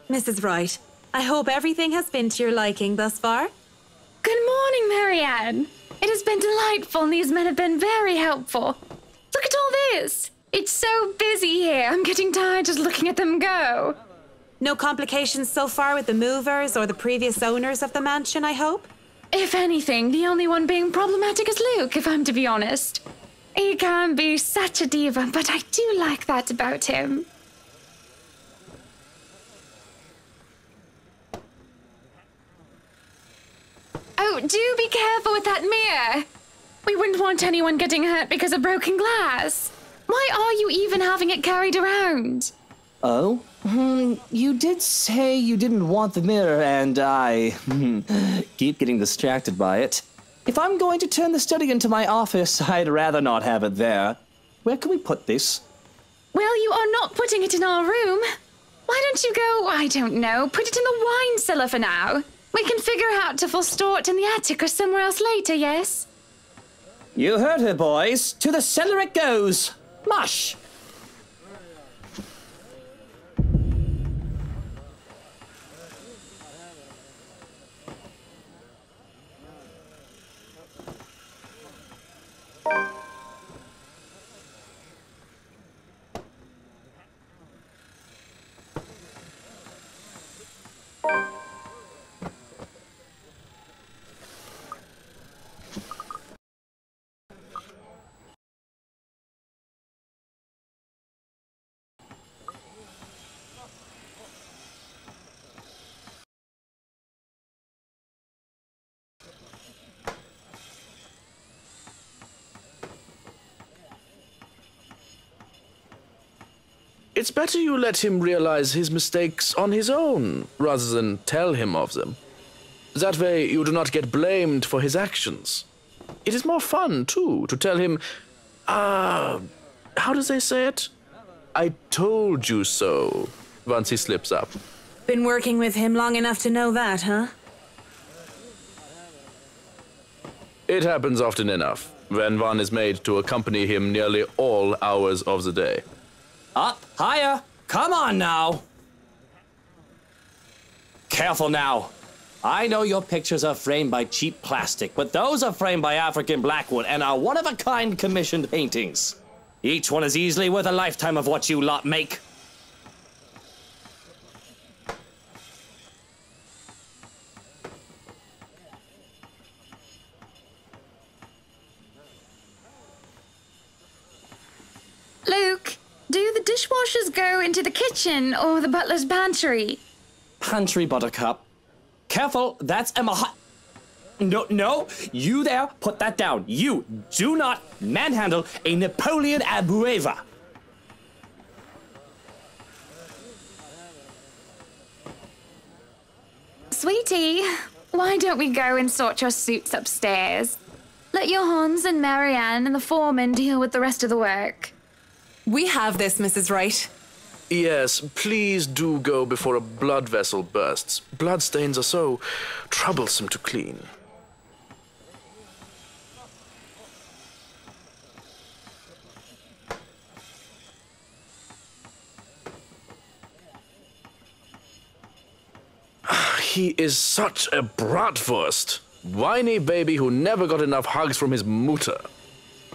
Mrs. Wright, I hope everything has been to your liking thus far. Good morning, Marianne. It has been delightful and these men have been very helpful. Look at all this. It's so busy here. I'm getting tired just looking at them go. No complications so far with the movers or the previous owners of the mansion, I hope? If anything, the only one being problematic is Luke, if I'm to be honest. He can be such a diva, but I do like that about him. Oh, do be careful with that mirror. We wouldn't want anyone getting hurt because of broken glass. Why are you even having it carried around? Oh? You did say you didn't want the mirror, and I keep getting distracted by it. If I'm going to turn the study into my office, I'd rather not have it there. Where can we put this? Well, you are not putting it in our room. Why don't you go, I don't know, put it in the wine cellar for now? We can figure out to store it in the attic or somewhere else later, yes? You heard her, boys. To the cellar it goes. Mush! It's better you let him realize his mistakes on his own, rather than tell him of them. That way you do not get blamed for his actions. It is more fun, too, to tell him, how does they say it? I told you so, once he slips up. Been working with him long enough to know that, huh? It happens often enough, when one is made to accompany him nearly all hours of the day. Up, higher. Come on now. Careful now. I know your pictures are framed by cheap plastic, but those are framed by African Blackwood and are one-of-a-kind commissioned paintings. Each one is easily worth a lifetime of what you lot make. Luke, do the dishwashers go into the kitchen or the butler's pantry? Pantry, Buttercup. Careful, that's Emma. No, you there, put that down. You do not manhandle a Napoleon Abueva. Sweetie, why don't we go and sort your suits upstairs? Let Johannes and Marianne and the foreman deal with the rest of the work. We have this, Mrs. Wright. Yes, please do go before a blood vessel bursts. Bloodstains are so troublesome to clean. He is such a bratwurst. Whiny baby who never got enough hugs from his mutter.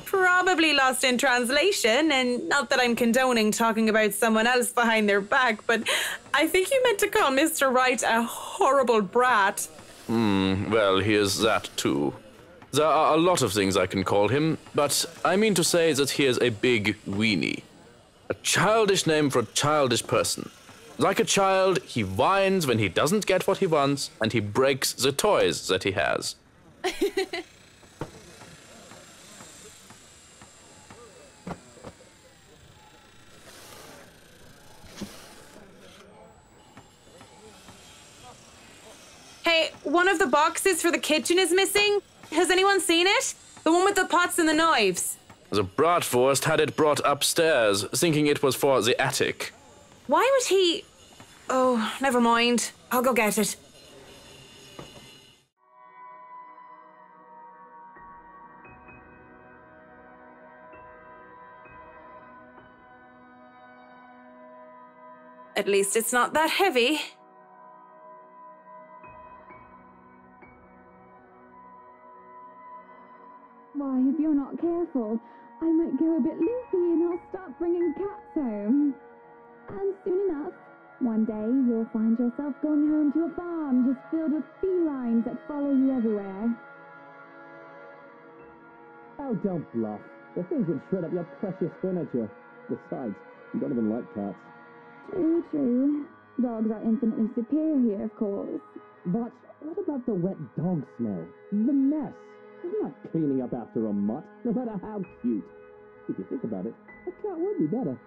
Probably lost in translation, and not that I'm condoning talking about someone else behind their back, but I think you meant to call Mr. Wright a horrible brat. Well, he is that too. There are a lot of things I can call him, but I mean to say that he is a big weenie. A childish name for a childish person. Like a child, he whines when he doesn't get what he wants, and he breaks the toys that he has. Hey, one of the boxes for the kitchen is missing. Has anyone seen it? The one with the pots and the knives. The bratwurst had it brought upstairs, thinking it was for the attic. Why would he... Oh, never mind. I'll go get it. At least it's not that heavy. Why, if you're not careful, I might go a bit loopy and I'll start bringing cats home. And soon enough, one day you'll find yourself going home to a farm just filled with felines that follow you everywhere. Oh, don't bluff. The things would shred up your precious furniture. Besides, you don't even like cats. True, true. Dogs are infinitely superior here, of course. But what about the wet dog smell? The mess. I'm not cleaning up after a mutt, no matter how cute. If you think about it, a cat would be better.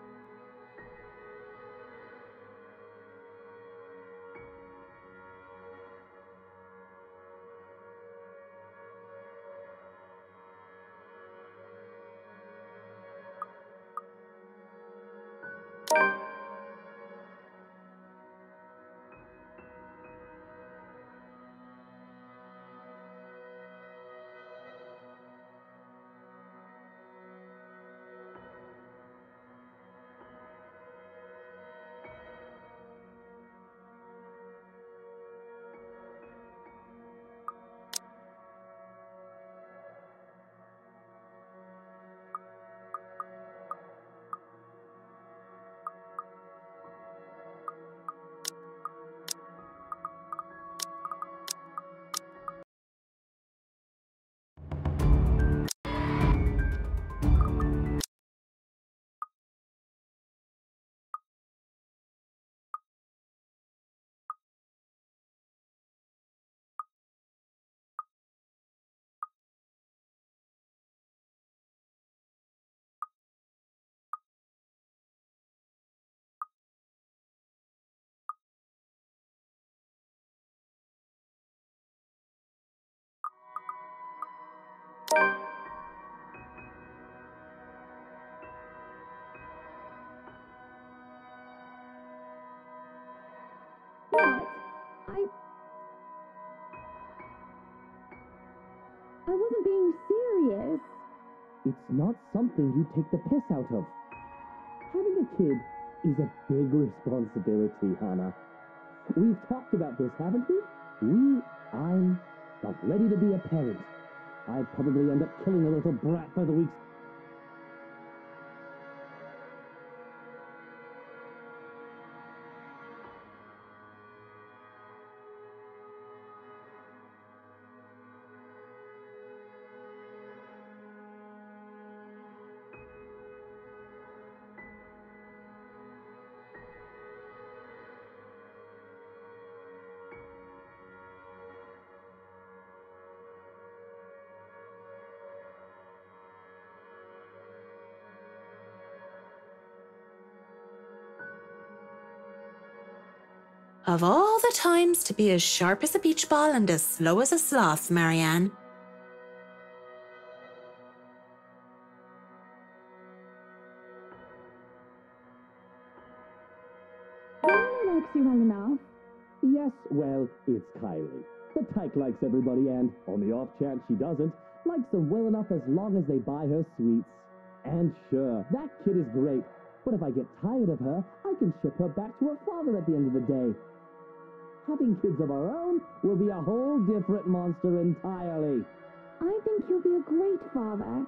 I wasn't being serious. It's not something you take the piss out of. Having a kid is a big responsibility, Hannah. We've talked about this, haven't we? I'm not ready to be a parent. I'd probably end up killing a little brat by the week's... Of all the times to be as sharp as a beach ball and as slow as a sloth, Marianne. Kylie likes you well enough. Yes, well, it's Kylie. The tyke likes everybody, and on the off chance she doesn't, likes them well enough as long as they buy her sweets. And sure, that kid is great, but if I get tired of her, I can ship her back to her father at the end of the day. Having kids of our own will be a whole different monster entirely. I think you'll be a great father.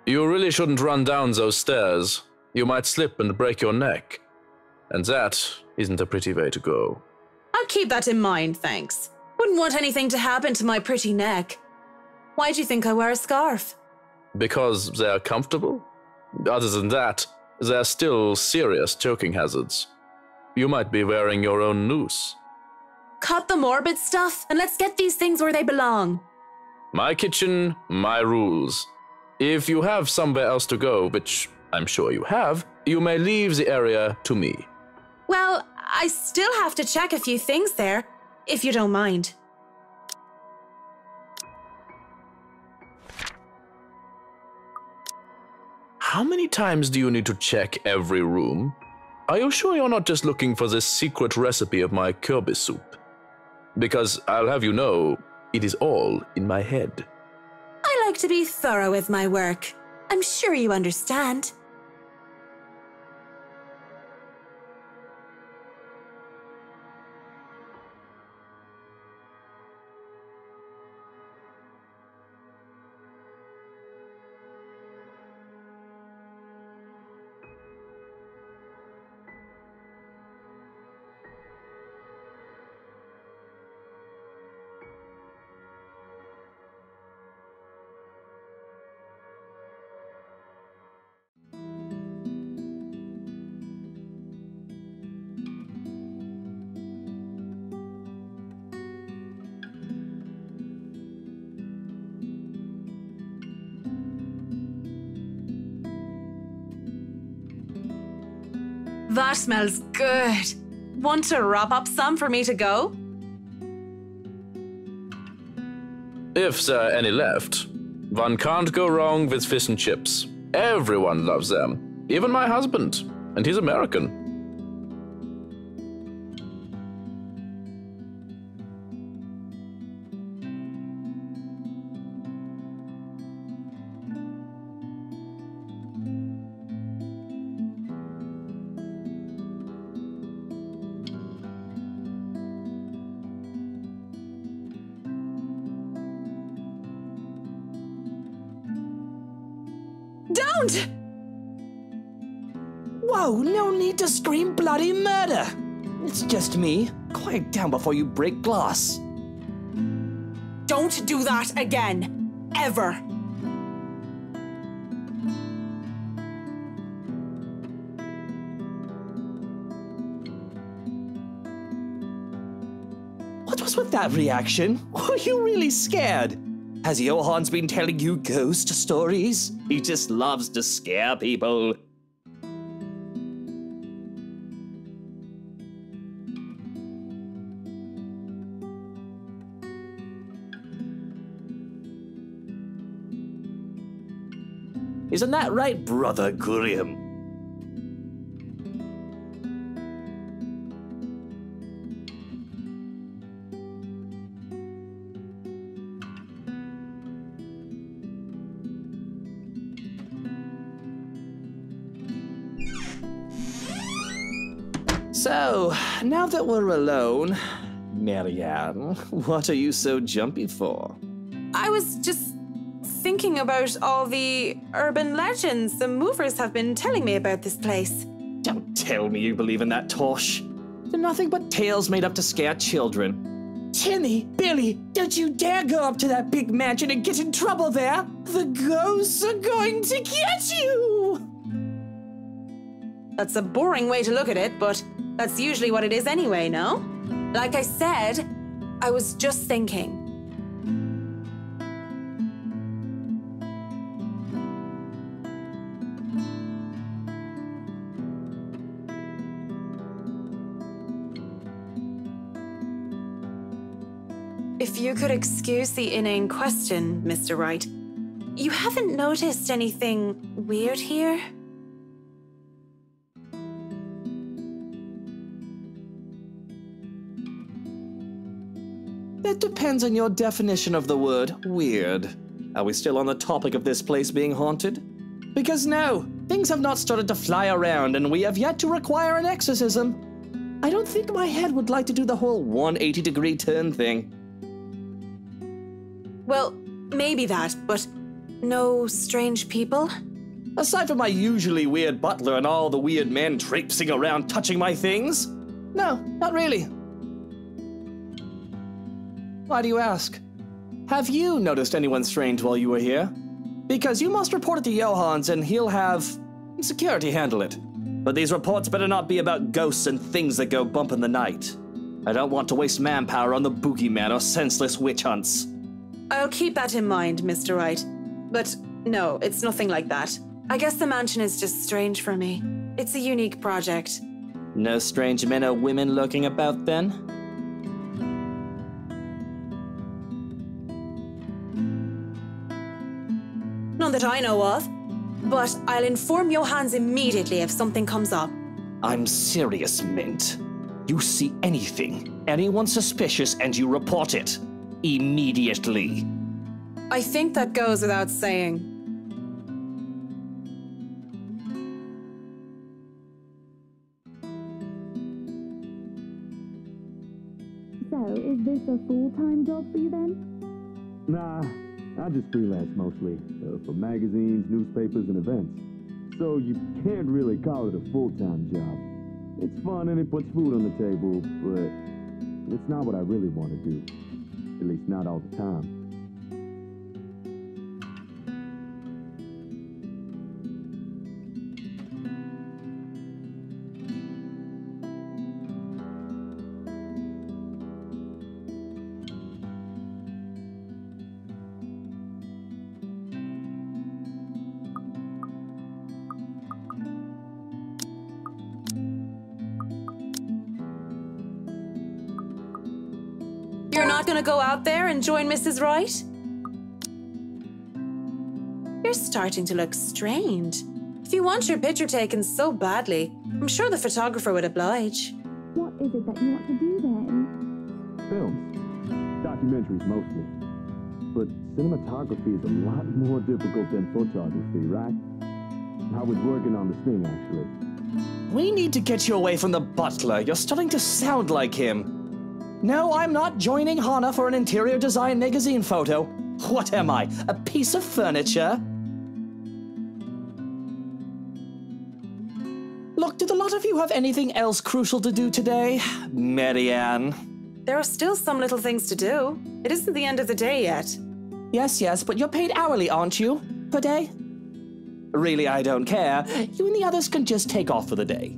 You really shouldn't run down those stairs. You might slip and break your neck. And that isn't a pretty way to go. I'll keep that in mind, thanks. Wouldn't want anything to happen to my pretty neck. Why do you think I wear a scarf? Because they're comfortable? Other than that, they're still serious choking hazards. You might be wearing your own noose. Cut the morbid stuff and let's get these things where they belong. My kitchen, my rules. If you have somewhere else to go, which I'm sure you have, you may leave the area to me. Well, I still have to check a few things there, if you don't mind. How many times do you need to check every room? Are you sure you're not just looking for this secret recipe of my Kirby soup? Because I'll have you know, it is all in my head. I like to be thorough with my work. I'm sure you understand. That smells good. Want to wrap up some for me to go? If there are any left. One can't go wrong with fish and chips. Everyone loves them. Even my husband. And he's American. Don't! Whoa, no need to scream bloody murder. It's just me. Quiet down before you break glass. Don't do that again. Ever. What was with that reaction? Were you really scared? Has Johans been telling you ghost stories? He just loves to scare people. Isn't that right, Brother Gurium? So, now that we're alone, Marianne, what are you so jumpy for? I was just thinking about all the urban legends the movers have been telling me about this place. Don't tell me you believe in that tosh. They're nothing but tales made up to scare children. Timmy, Billy, don't you dare go up to that big mansion and get in trouble there. The ghosts are going to get you. That's a boring way to look at it, but that's usually what it is anyway, no? Like I said, I was just thinking. If you could excuse the inane question, Mr. Wright, you haven't noticed anything weird here? It depends on your definition of the word weird. Are we still on the topic of this place being haunted? Because no, things have not started to fly around and we have yet to require an exorcism. I don't think my head would like to do the whole 180-degree turn thing. Well, maybe that, but no strange people? Aside from my usually weird butler and all the weird men traipsing around touching my things? No, not really. Why do you ask? Have you noticed anyone strange while you were here? Because you must report it to Johans and he'll have security handle it. But these reports better not be about ghosts and things that go bump in the night. I don't want to waste manpower on the boogeyman or senseless witch hunts. I'll keep that in mind, Mr. Wright. But no, it's nothing like that. I guess the mansion is just strange for me. It's a unique project. No strange men or women lurking about then? None that I know of. But I'll inform Johans immediately if something comes up. I'm serious, Mint. You see anything, anyone suspicious, and you report it. Immediately. I think that goes without saying. So, is this a full-time job for you then? Nah, I just freelance mostly, for magazines, newspapers, and events. So you can't really call it a full-time job. It's fun and it puts food on the table, but it's not what I really want to do. At least not all the time. You're not gonna go out there and join Mrs. Wright? You're starting to look strained. If you want your picture taken so badly, I'm sure the photographer would oblige. What is it that you want to do then? Films. Documentaries mostly. But cinematography is a lot more difficult than photography, right? I was working on this thing, actually. We need to get you away from the butler. You're starting to sound like him. No, I'm not joining Hana for an interior design magazine photo. What am I, a piece of furniture? you have anything else crucial to do today, Marianne? There are still some little things to do. It isn't the end of the day yet. Yes, but you're paid hourly, aren't you? Per day? Really, I don't care. You and the others can just take off for the day.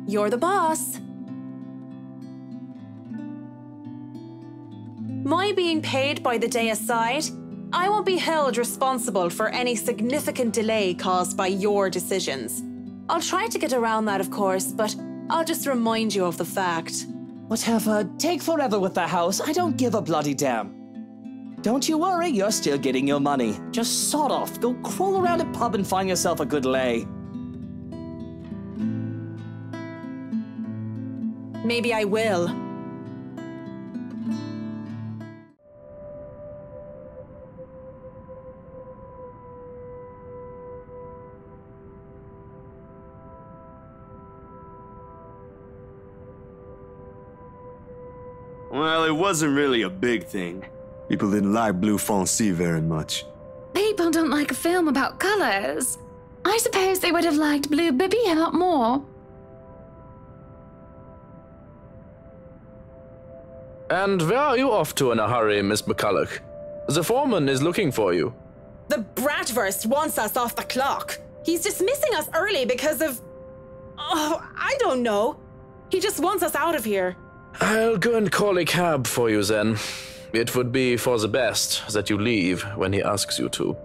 You're the boss. My being paid by the day aside, I won't be held responsible for any significant delay caused by your decisions. I'll try to get around that, of course, but I'll just remind you of the fact. Whatever, take forever with the house. I don't give a bloody damn. Don't you worry, you're still getting your money. Just sod off, go crawl around a pub and find yourself a good lay. Maybe I will. Well, it wasn't really a big thing. People didn't like Blue Fonzie very much. People don't like a film about colors. I suppose they would have liked Blue Bibby a lot more. And where are you off to in a hurry, Miss McCulloch? The foreman is looking for you. The Bratwurst wants us off the clock. He's dismissing us early because of... Oh, I don't know. He just wants us out of here. I'll go and call a cab for you then. It would be for the best that you leave when he asks you to.